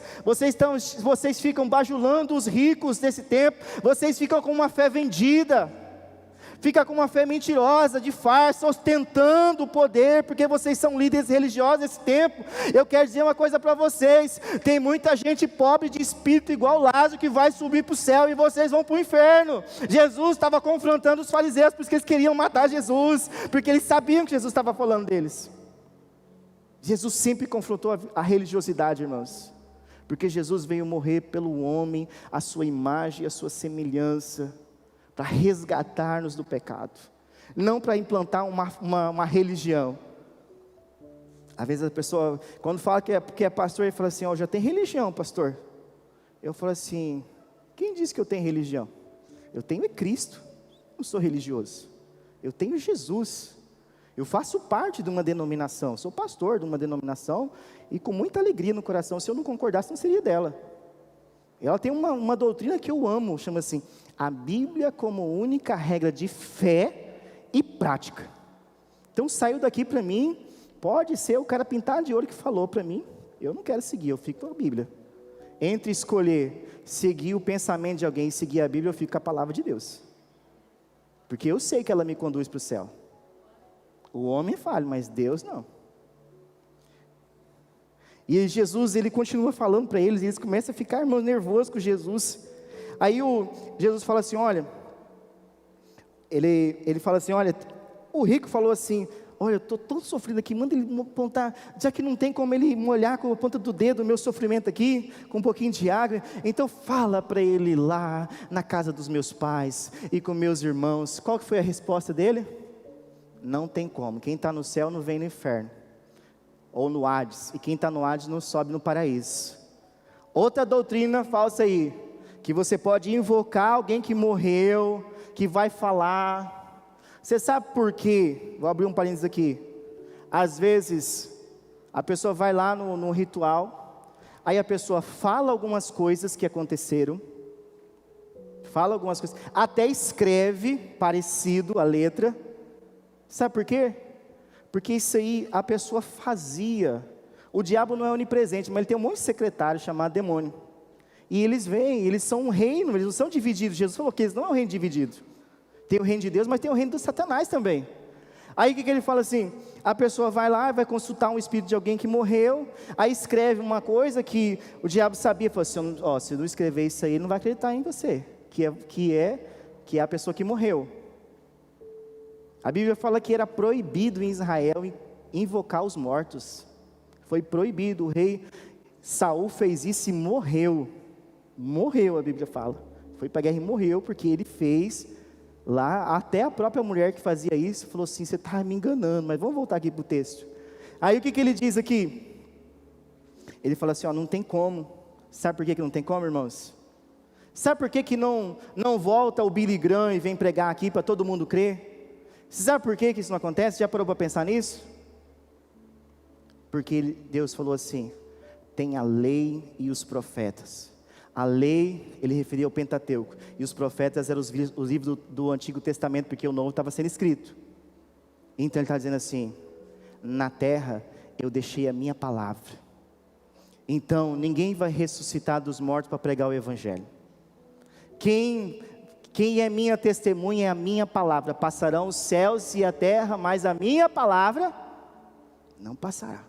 vocês ficam bajulando os ricos desse tempo, vocês ficam com uma fé vendida, fica com uma fé mentirosa, de farsa, ostentando o poder, porque vocês são líderes religiosos desse tempo. Eu quero dizer uma coisa para vocês, tem muita gente pobre de espírito igual Lázaro, que vai subir para o céu, e vocês vão para o inferno. Jesus estava confrontando os fariseus, porque eles queriam matar Jesus, porque eles sabiam que Jesus estava falando deles. Jesus sempre confrontou a religiosidade, irmãos, porque Jesus veio morrer pelo homem, a sua imagem e a sua semelhança, para resgatar-nos do pecado, não para implantar uma religião. Às vezes a pessoa, quando fala que é pastor, ele fala assim, já tem religião, pastor. Eu falo assim, quem disse que eu tenho religião? Eu tenho Cristo, não sou religioso, eu tenho Jesus, eu faço parte de uma denominação, sou pastor de uma denominação, e com muita alegria no coração, se eu não concordasse, não seria dela. Ela tem uma doutrina que eu amo, chama assim, a Bíblia como única regra de fé e prática. Então saiu daqui para mim, pode ser o cara pintado de ouro que falou para mim, eu não quero seguir, eu fico com a Bíblia. Entre escolher seguir o pensamento de alguém e seguir a Bíblia, eu fico com a palavra de Deus, porque eu sei que ela me conduz para o céu. O homem é falho, mas Deus não. E Jesus, ele continua falando para eles, e eles começam a ficar, irmãos, nervosos com Jesus. Aí Jesus fala assim, olha, ele fala assim, olha, o rico falou assim, olha, eu estou todo sofrido aqui, manda ele apontar, já que não tem como ele molhar com a ponta do dedo o meu sofrimento aqui, com um pouquinho de água, então fala para ele lá, na casa dos meus pais, e com meus irmãos. Qual que foi a resposta dele? Não tem como, quem está no céu não vem no inferno, ou no Hades, e quem está no Hades não sobe no paraíso. Outra doutrina falsa aí, que você pode invocar alguém que morreu, que vai falar. Você sabe por quê? Vou abrir um parênteses aqui. Às vezes, a pessoa vai lá no ritual, aí a pessoa fala algumas coisas que aconteceram, até escreve parecido a letra. Sabe por quê? Porque isso aí a pessoa fazia. O diabo não é onipresente, mas ele tem um monte de secretário chamado demônio. E eles vêm, eles são um reino, eles não são divididos. Jesus falou que eles não é um reino dividido. Tem o reino de Deus, mas tem o reino do Satanás também. Aí o que ele fala assim? A pessoa vai lá, vai consultar um espírito de alguém que morreu, aí escreve uma coisa que o diabo sabia, falou assim, se não escrever isso aí, ele não vai acreditar em você, que é a pessoa que morreu. A Bíblia fala que era proibido em Israel invocar os mortos. Foi proibido, o rei Saul fez isso e morreu. Morreu, a Bíblia fala. Foi para a guerra e morreu, porque ele fez lá, até a própria mulher que fazia isso, falou assim, você está me enganando, mas vamos voltar aqui para o texto. Aí o que ele diz aqui? Ele fala assim, não tem como. Sabe por que não tem como, irmãos? Sabe por que não volta o Billy Graham e vem pregar aqui para todo mundo crer? Você sabe por que isso não acontece? Já parou para pensar nisso? Porque Deus falou assim, tem a lei e os profetas. A lei, ele referia ao Pentateuco, e os profetas eram os livros do Antigo Testamento, porque o Novo estava sendo escrito. Então ele está dizendo assim, na terra eu deixei a minha palavra, então ninguém vai ressuscitar dos mortos para pregar o Evangelho. Quem é minha testemunha é a minha palavra. Passarão os céus e a terra, mas a minha palavra não passará.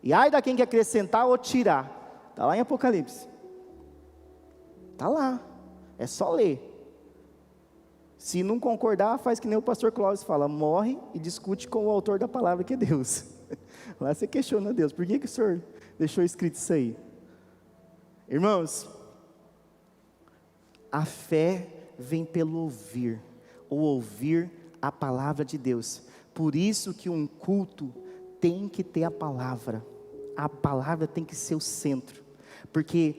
E ai da quem quer acrescentar ou tirar. Está lá em Apocalipse. Está lá. É só ler. Se não concordar, faz que nem o pastor Clóvis fala. Morre e discute com o autor da palavra, que é Deus. Lá você questiona Deus. Por que o senhor deixou escrito isso aí? Irmãos, a fé vem pelo ouvir, ou ouvir a palavra de Deus. Por isso que um culto tem que ter a palavra. a palavra tem que ser o centro, porque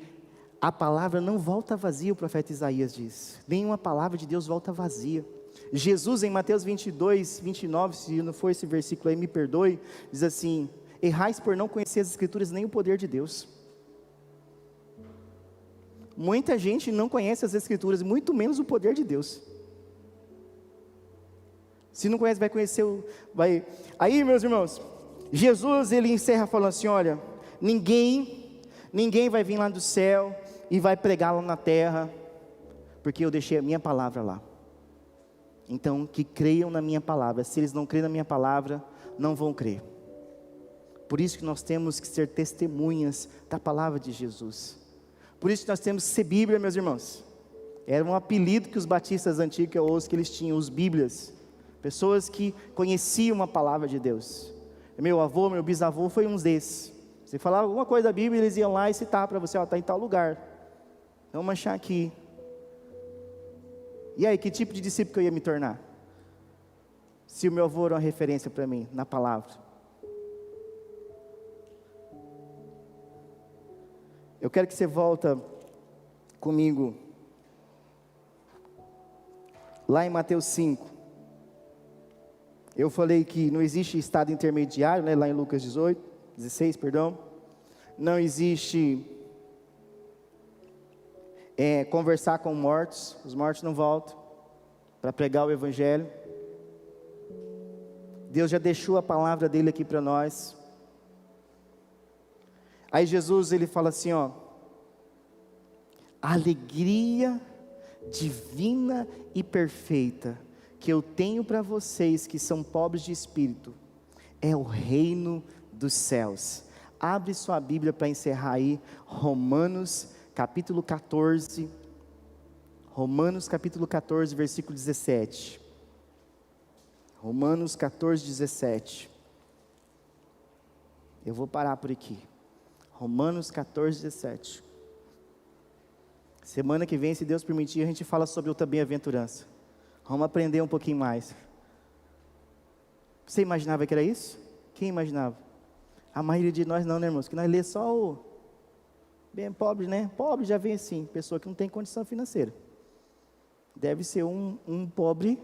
a palavra não volta vazia, o profeta Isaías diz. Nenhuma palavra de Deus volta vazia. Jesus, em Mateus 22, 29, se não for esse versículo aí, me perdoe, diz assim: errais por não conhecer as Escrituras nem o poder de Deus. Muita gente não conhece as Escrituras, muito menos o poder de Deus. Se não conhece, vai conhecer Aí, meus irmãos, Jesus, ele encerra falando assim: olha, ninguém vai vir lá do céu e vai pregar lá na terra, porque eu deixei a minha palavra lá. Então, que creiam na minha palavra. Se eles não creem na minha palavra, não vão crer. Por isso que nós temos que ser testemunhas da palavra de Jesus. Por isso que nós temos que ser Bíblia, meus irmãos. Era um apelido que os batistas antigos, eu ouço que eles tinham, os Bíblias. Pessoas que conheciam a palavra de Deus. Meu avô, meu bisavô foi um desses. Você falava alguma coisa da Bíblia, eles iam lá e citavam para você: ó, está em tal lugar, vamos achar aqui. E aí, que tipo de discípulo que eu ia me tornar? Se o meu avô era uma referência para mim, na palavra. Eu quero que você volta comigo, lá em Mateus 5. Eu falei que não existe estado intermediário, né, lá em Lucas 16, perdão. Não existe conversar com mortos. Os mortos não voltam para pregar o Evangelho. Deus já deixou a palavra dele aqui para nós. Aí Jesus, ele fala assim, ó: a alegria divina e perfeita que eu tenho para vocês que são pobres de espírito, é o reino dos céus. Abre sua Bíblia para encerrar aí, Romanos capítulo 14, versículo 17. Romanos 14, 17. Eu vou parar por aqui. Romanos 14, 17. Semana que vem, se Deus permitir, a gente fala sobre outra bem-aventurança. Vamos aprender um pouquinho mais. Você imaginava que era isso? Quem imaginava? A maioria de nós não, né, irmãos? Que nós lê só o bem pobre, né? Pobre já vem assim, pessoa que não tem condição financeira. Deve ser um pobre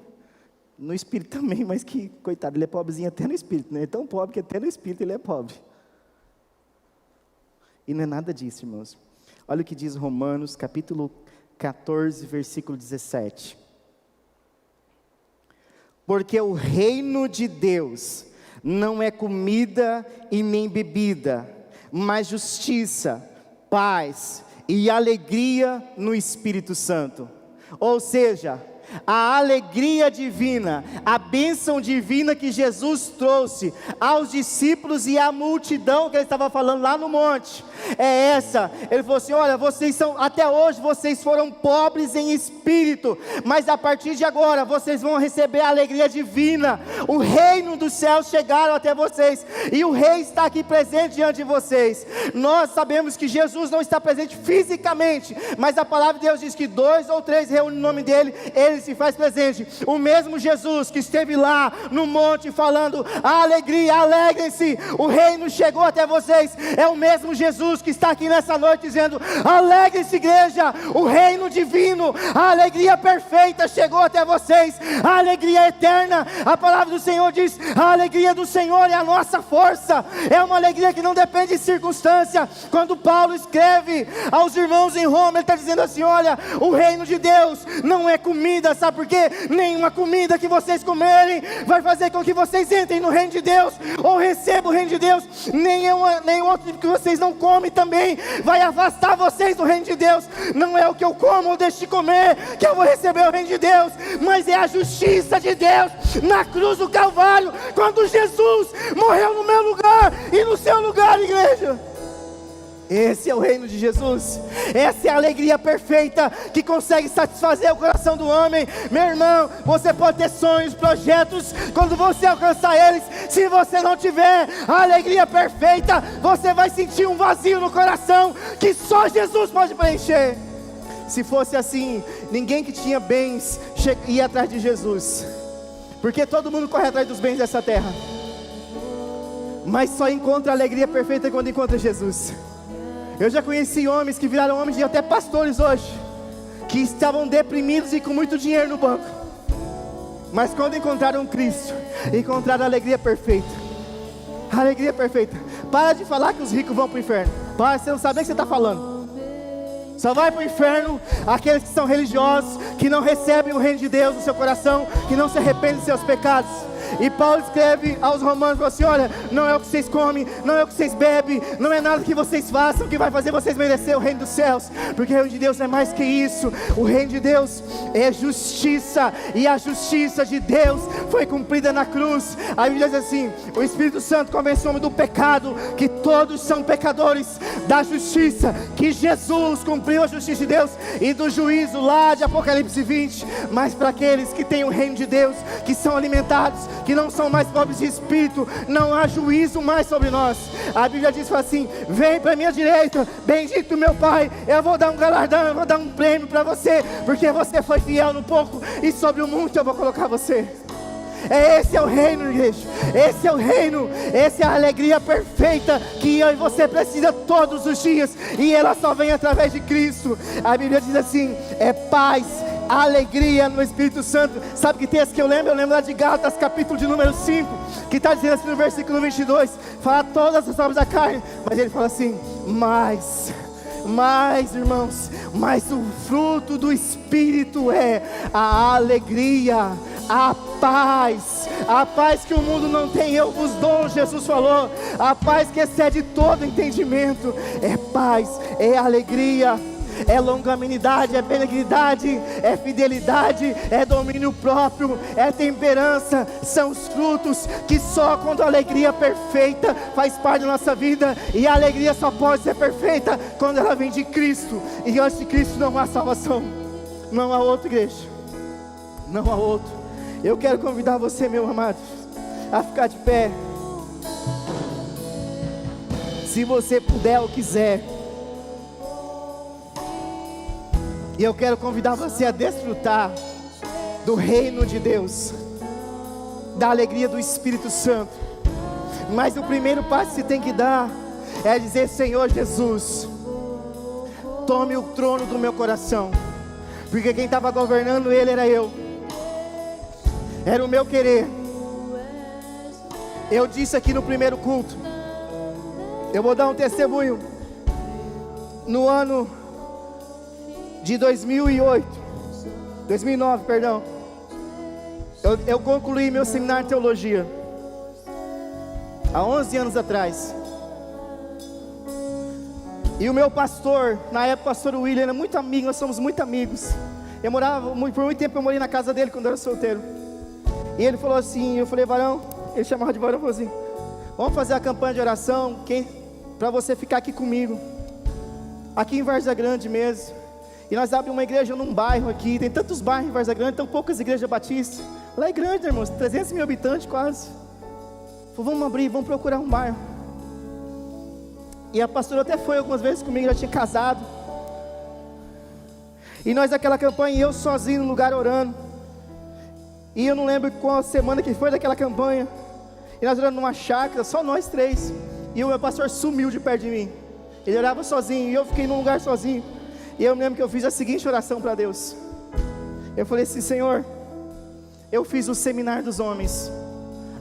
no espírito também, mas que, coitado, ele é pobrezinho até no espírito, né? É tão pobre que até no espírito ele é pobre. E não é nada disso, irmãos. Olha o que diz Romanos, capítulo 14, versículo 17. Porque o reino de Deus não é comida e nem bebida, mas justiça, paz e alegria no Espírito Santo. Ou seja, a alegria divina, a bênção divina que Jesus trouxe aos discípulos e à multidão que ele estava falando lá no monte, é essa. Ele falou assim: olha, até hoje vocês foram pobres em espírito, mas a partir de agora vocês vão receber a alegria divina. O reino dos céus chegaram até vocês, e o rei está aqui presente diante de vocês. Nós sabemos que Jesus não está presente fisicamente, mas a palavra de Deus diz que 2 ou 3 reúnem o nome dele, ele se faz presente. O mesmo Jesus que esteve lá no monte falando: a alegria, alegrem-se, o reino chegou até vocês, é o mesmo Jesus que está aqui nessa noite dizendo: alegre-se, igreja, o reino divino, a alegria perfeita chegou até vocês, a alegria eterna. A palavra do Senhor diz: a alegria do Senhor é a nossa força, é uma alegria que não depende de circunstância. Quando Paulo escreve aos irmãos em Roma, ele está dizendo assim: olha, o reino de Deus não é comida, sabe por quê? Nenhuma comida que vocês comerem vai fazer com que vocês entrem no reino de Deus, ou recebam o reino de Deus. Nenhum outro tipo que vocês não comem também vai afastar vocês do reino de Deus. Não é o que eu como ou deixo de comer que eu vou receber o reino de Deus, mas é a justiça de Deus na cruz do Calvário, quando Jesus morreu no meu lugar e no seu lugar, igreja. Esse é o reino de Jesus. Essa é a alegria perfeita que consegue satisfazer o coração do homem. Meu irmão, você pode ter sonhos, projetos, quando você alcançar eles, se você não tiver a alegria perfeita, você vai sentir um vazio no coração que só Jesus pode preencher. Se fosse assim, ninguém que tinha bens ia atrás de Jesus, porque todo mundo corre atrás dos bens dessa terra. mas só encontra a alegria perfeita quando encontra Jesus. Eu já conheci homens que viraram homens e até pastores hoje, que estavam deprimidos e com muito dinheiro no banco, mas quando encontraram Cristo, encontraram a alegria perfeita. A alegria perfeita. Para de falar que os ricos vão para o inferno. Para, você não sabe o que você está falando. Só vai para o inferno aqueles que são religiosos, que não recebem o reino de Deus no seu coração, que não se arrependem dos seus pecados. E Paulo escreve aos romanos, falou assim: olha, não é o que vocês comem, não é o que vocês bebem, não é nada que vocês façam que vai fazer vocês merecer o reino dos céus, porque o reino de Deus é mais que isso. O reino de Deus é justiça, e a justiça de Deus foi cumprida na cruz. A Bíblia diz assim: o Espírito Santo convenceu o homem do pecado, que todos são pecadores, da justiça, que Jesus cumpriu a justiça de Deus, e do juízo lá de Apocalipse 20. Mas para aqueles que têm o reino de Deus, que são alimentados, que não são mais pobres de espírito, não há juízo mais sobre nós. A Bíblia diz assim: vem para a minha direita, bendito meu Pai, eu vou dar um galardão, eu vou dar um prêmio para você, porque você foi fiel no pouco, e sobre o muito eu vou colocar você. Esse é o reino, igreja. Esse é o reino. Essa é a alegria perfeita que eu e você precisa todos os dias, e ela só vem através de Cristo. A Bíblia diz assim: é paz, alegria no Espírito Santo. Sabe que texto que eu lembro? Eu lembro lá de Gálatas, capítulo de número 5, que está dizendo assim no versículo 22, fala todas as obras da carne, mas ele fala assim: mas irmãos, mas o fruto do Espírito é a alegria, a paz que o mundo não tem, eu vos dou, Jesus falou. A paz que excede todo entendimento. É paz, é alegria, é longanimidade, é benignidade, é fidelidade, é domínio próprio, é temperança. São os frutos que só quando a alegria perfeita faz parte da nossa vida. E a alegria só pode ser perfeita quando ela vem de Cristo. E antes de Cristo não há salvação. Não há outro, igreja. Não há outro. Eu quero convidar você, meu amado, a ficar de pé. Se você puder ou quiser. E eu quero convidar você a desfrutar do reino de Deus, da alegria do Espírito Santo. Mas o primeiro passo que você tem que dar é dizer: Senhor Jesus, tome o trono do meu coração. Porque quem estava governando ele era eu, era o meu querer. Eu disse aqui no primeiro culto, eu vou dar um testemunho. No ano de 2009, perdão, eu concluí meu seminário de teologia, há 11 anos atrás. E o meu pastor, na época o pastor William, era muito amigo, nós somos muito amigos. Por muito tempo eu morei na casa dele quando eu era solteiro. E ele falou assim, eu falei: Varão, ele chamava de Varão, falou assim: vamos fazer a campanha de oração, para você ficar aqui comigo, aqui em Várzea Grande mesmo. E nós abrimos uma igreja num bairro aqui, tem tantos bairros em Várzea Grande, tão poucas igrejas batistas. Lá é grande, né, irmãos, 300 mil habitantes quase. Falei: vamos abrir, vamos procurar um bairro. E a pastora até foi algumas vezes comigo, já tinha casado. E nós naquela campanha, eu sozinho no lugar orando. E eu não lembro qual semana que foi daquela campanha. E nós orando numa chácara, só nós três. E o meu pastor sumiu de perto de mim. Ele orava sozinho, e eu fiquei num lugar sozinho. E eu me lembro que eu fiz a seguinte oração para Deus. Eu falei assim: Senhor, eu fiz o seminário dos homens,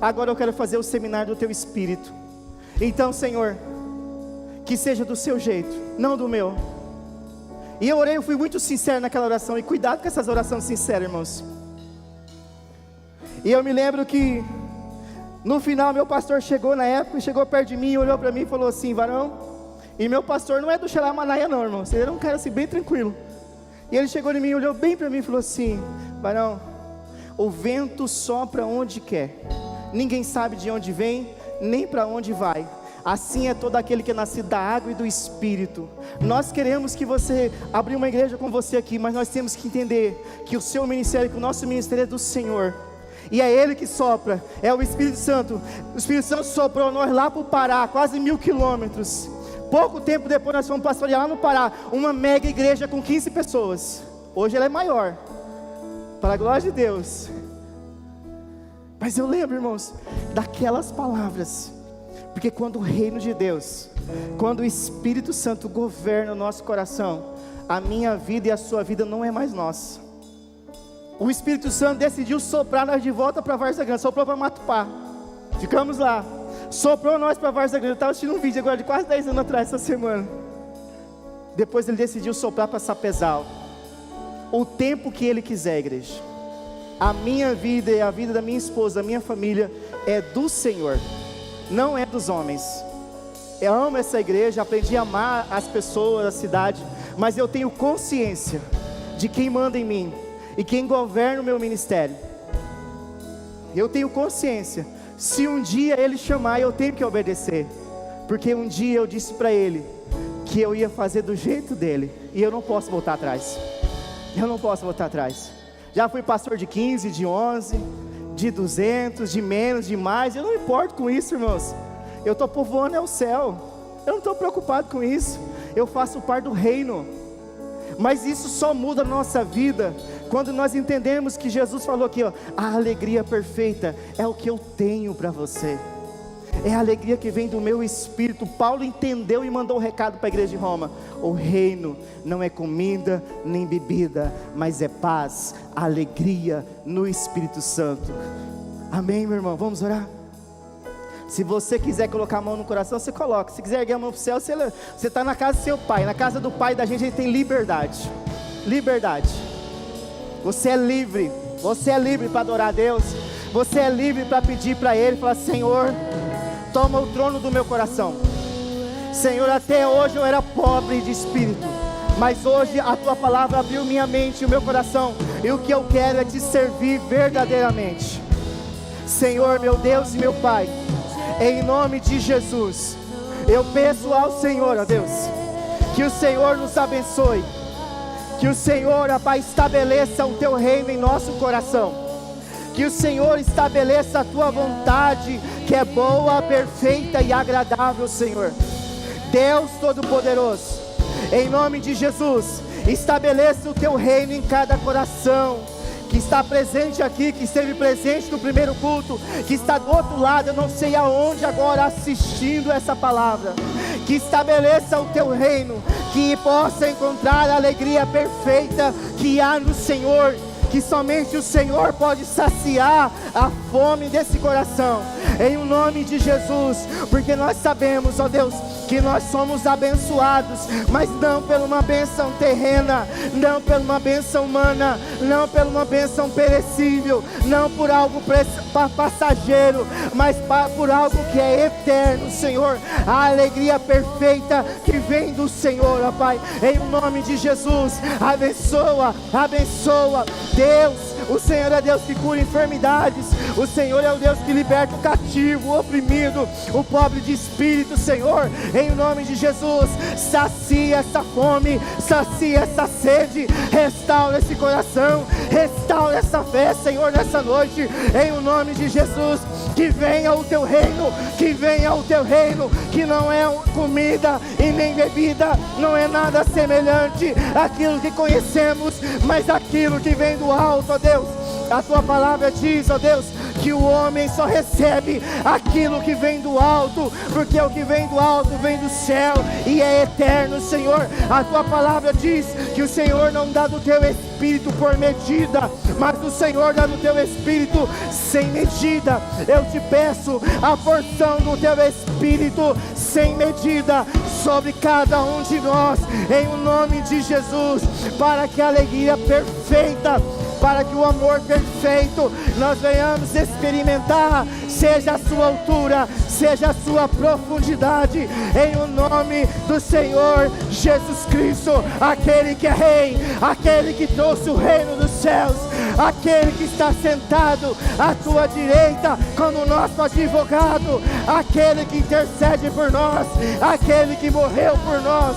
agora eu quero fazer o seminário do Teu Espírito. Então, Senhor, que seja do Seu jeito, não do meu. E eu orei, eu fui muito sincero naquela oração. E cuidado com essas orações sinceras, irmãos. E eu me lembro que no final meu pastor chegou na época, chegou perto de mim, olhou para mim e falou assim: Varão. E meu pastor não é do Xeramanaia não, irmão, ele era um cara assim bem tranquilo. E ele chegou em mim, olhou bem para mim e falou assim: Varão, o vento sopra onde quer, ninguém sabe de onde vem, nem para onde vai. Assim é todo aquele que é nascido da água e do Espírito. Nós queremos que você abrir uma igreja com você aqui, mas nós temos que entender que o seu ministério, que o nosso ministério é do Senhor. E é Ele que sopra, é o Espírito Santo. O Espírito Santo soprou nós lá para o Pará, quase 1000 quilômetros. Pouco tempo depois nós fomos pastorear lá no Pará, uma mega igreja com 15 pessoas. Hoje ela é maior, para a glória de Deus. Mas eu lembro, irmãos, daquelas palavras. Porque quando o reino de Deus, quando o Espírito Santo governa o nosso coração, a minha vida e a sua vida não é mais nossa. O Espírito Santo decidiu soprar nós de volta para Várzea Grande, soprou para Matupá, ficamos lá, soprou nós para Várzea Grande. Eu estava assistindo um vídeo agora de quase 10 anos atrás, essa semana. Depois ele decidiu soprar para Sapezal. O tempo que ele quiser, igreja. A minha vida e a vida da minha esposa, da minha família, é do Senhor, não é dos homens. Eu amo essa igreja, aprendi a amar as pessoas, a cidade, mas eu tenho consciência de quem manda em mim e quem governa o meu ministério. Eu tenho consciência, se um dia ele chamar, eu tenho que obedecer, porque um dia eu disse para ele que eu ia fazer do jeito dele, e eu não posso voltar atrás. Eu não posso voltar atrás. Já fui pastor de 15, de 11, de 200, de menos, de mais. Eu não importo com isso, irmãos. Eu estou povoando o céu. Eu não estou preocupado com isso. Eu faço parte do reino. Mas isso só muda a nossa vida quando nós entendemos que Jesus falou aqui, ó, a alegria perfeita é o que eu tenho para você. É a alegria que vem do meu espírito. Paulo entendeu e mandou um recado para a igreja de Roma: o reino não é comida nem bebida, mas é paz, alegria no Espírito Santo. Amém, meu irmão? Vamos orar? Se você quiser colocar a mão no coração, você coloca. Se quiser erguer a mão para o céu, você está na casa do seu pai. Na casa do pai da gente, a gente tem liberdade. Liberdade. Você é livre. Você é livre para adorar a Deus. Você é livre para pedir para Ele, falar: Senhor, toma o trono do meu coração. Senhor, até hoje eu era pobre de espírito, mas hoje a Tua palavra abriu minha mente e o meu coração, e o que eu quero é Te servir verdadeiramente. Senhor, meu Deus e meu Pai, em nome de Jesus, eu peço ao Senhor, ó Deus, que o Senhor nos abençoe, que o Senhor, ó Pai, estabeleça o Teu reino em nosso coração, que o Senhor estabeleça a Tua vontade, que é boa, perfeita e agradável, Senhor. Deus Todo-Poderoso, em nome de Jesus, estabeleça o Teu reino em cada coração que está presente aqui, que esteve presente no primeiro culto, que está do outro lado, eu não sei aonde agora, assistindo essa palavra. Que estabeleça o Teu reino, que possa encontrar a alegria perfeita que há no Senhor, que somente o Senhor pode saciar a fome desse coração, em nome de Jesus, porque nós sabemos, ó Deus, que nós somos abençoados, mas não por uma bênção terrena, não por uma bênção humana, não por uma bênção perecível, não por algo passageiro, mas por algo que é eterno, Senhor, a alegria perfeita que vem do Senhor, ó Pai, em nome de Jesus. Abençoa, abençoa, Deus. O Senhor é Deus que cura enfermidades, o Senhor é o Deus que liberta o cativo, o oprimido, o pobre de espírito, Senhor, em nome de Jesus. Sacia essa fome, sacia essa sede, restaura esse coração, restaura essa fé, Senhor, nessa noite, em o nome de Jesus. Que venha o Teu reino, que venha o Teu reino, que não é comida e nem bebida, não é nada semelhante àquilo que conhecemos, mas aquilo que vem do alto, ó Deus. A Tua palavra diz, ó Deus, que o homem só recebe aquilo que vem do alto, porque o que vem do alto vem do céu e é eterno, Senhor. A Tua palavra diz que o Senhor não dá do Teu Espírito por medida, mas o Senhor dá do Teu Espírito sem medida. Eu Te peço a porção do Teu Espírito sem medida sobre cada um de nós, em o nome de Jesus, para que a alegria perfeita, para que o amor perfeito nós venhamos experimentar, seja a sua altura, seja a sua profundidade, em o nome do Senhor Jesus Cristo, aquele que é Rei, aquele que trouxe o reino dos céus, aquele que está sentado à Tua direita como nosso advogado, aquele que intercede por nós, aquele que morreu por nós,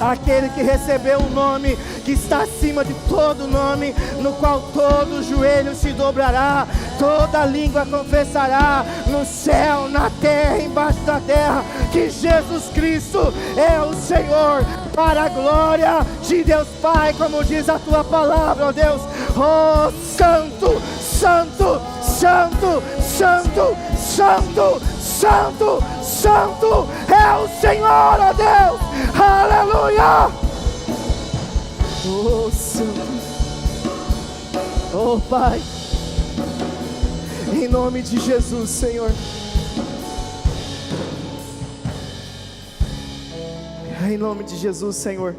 aquele que recebeu o nome que está acima de todo nome, no qual todo joelho se dobrará, toda língua confessará, no céu, na terra, embaixo da terra, que Jesus Cristo é o Senhor, para a glória de Deus Pai, como diz a Tua palavra, ó Deus. Oh, Santo, Santo, Santo, Santo, Santo, santo, santo é o Senhor, ó Deus, aleluia. Oh Santo, oh Pai, em nome de Jesus, Senhor, em nome de Jesus, Senhor,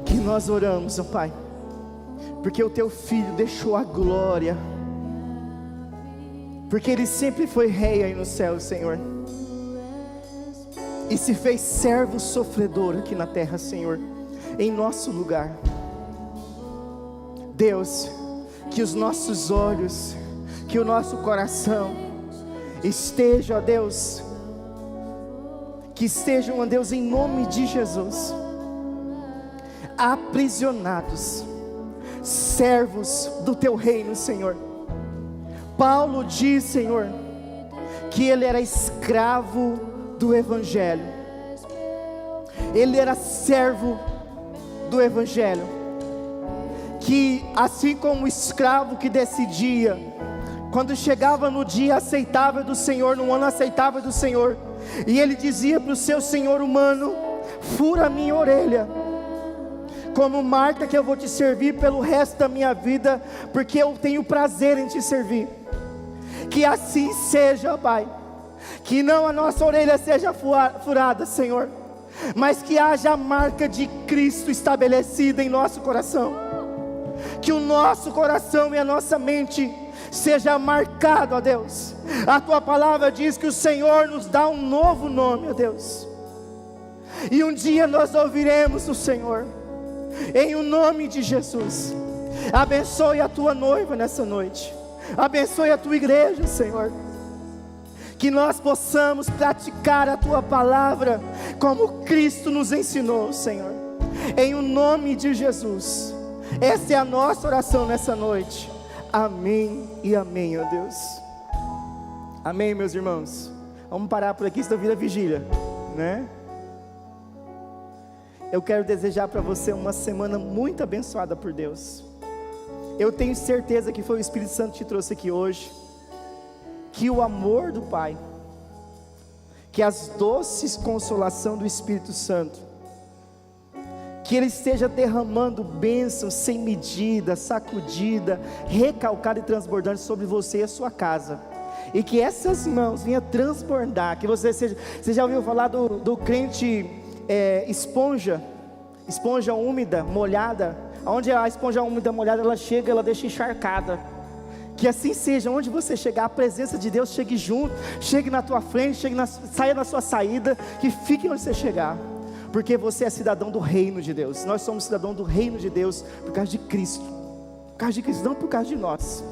que nós oramos, ó Pai, porque o Teu Filho deixou a glória, porque Ele sempre foi rei aí no céu, Senhor, e se fez servo sofredor aqui na terra, Senhor, em nosso lugar. Deus, que os nossos olhos, que o nosso coração esteja, ó Deus, que estejam, ó Deus, em nome de Jesus, aprisionados, servos do Teu reino, Senhor. Paulo diz, Senhor, que ele era escravo do Evangelho, ele era servo do Evangelho, que assim como o escravo que decidia, quando chegava no dia aceitável do Senhor, no ano aceitável do Senhor, e ele dizia para o seu senhor humano: fura a minha orelha, como marca que eu vou te servir pelo resto da minha vida, porque eu tenho prazer em te servir. Que assim seja, Pai, que não a nossa orelha seja furada, Senhor, mas que haja a marca de Cristo estabelecida em nosso coração, que o nosso coração e a nossa mente seja marcado, ó Deus. A Tua palavra diz que o Senhor nos dá um novo nome, ó Deus, e um dia nós ouviremos o Senhor, em o nome de Jesus. Abençoe a Tua noiva nessa noite, abençoe a Tua igreja, Senhor, que nós possamos praticar a Tua palavra, como Cristo nos ensinou, Senhor, em o nome de Jesus. Essa é a nossa oração nessa noite, amém e amém, ó Deus, amém, meus irmãos. Vamos parar por aqui, senão vira vigília, né? Eu quero desejar para você uma semana muito abençoada por Deus. Eu tenho certeza que foi o Espírito Santo que te trouxe aqui hoje, que o amor do Pai, que as doces consolação do Espírito Santo, que Ele esteja derramando bênção sem medida, sacudida, recalcada e transbordante sobre você e a sua casa, e que essas mãos venham transbordar, que você seja, você já ouviu falar do crente esponja úmida, molhada, onde a esponja úmida molhada, ela chega, ela deixa encharcada. Que assim seja, onde você chegar, a presença de Deus chegue junto, chegue na tua frente, saia na sua saída, que fique onde você chegar, porque você é cidadão do reino de Deus. Nós somos cidadão do reino de Deus, por causa de Cristo, não por causa de nós.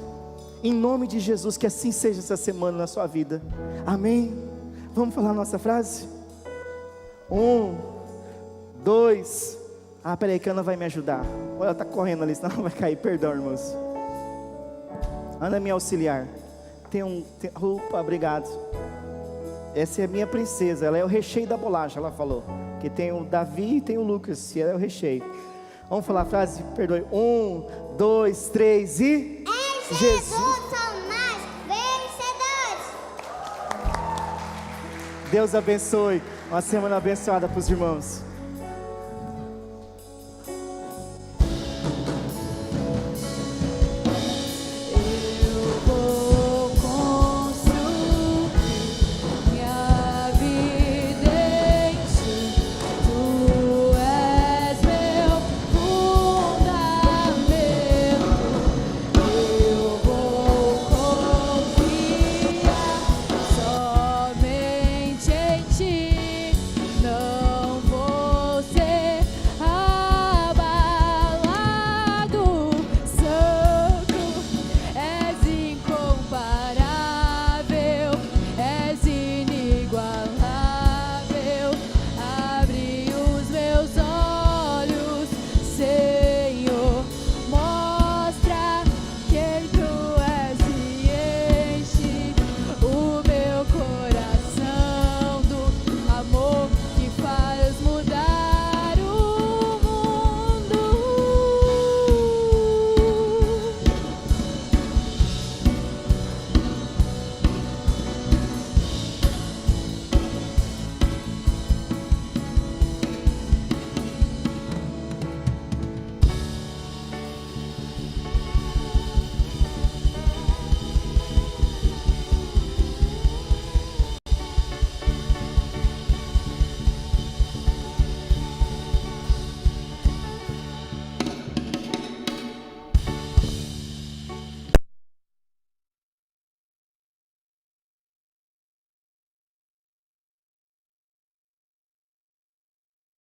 Em nome de Jesus, que assim seja essa semana na sua vida, amém? Vamos falar a nossa frase? 1, 2, peraí que a Ana vai me ajudar. Olha, ela está correndo ali, senão ela vai cair, perdão, irmãos. Ana, me auxiliar. Opa, obrigado. Essa é a minha princesa, ela é o recheio da bolacha, ela falou. Que tem o Davi e tem o Lucas, e ela é o recheio. Vamos falar a frase, perdoe. 1, 2, 3 e... Em Jesus são nós vencedores. Deus abençoe. Uma semana abençoada para os irmãos.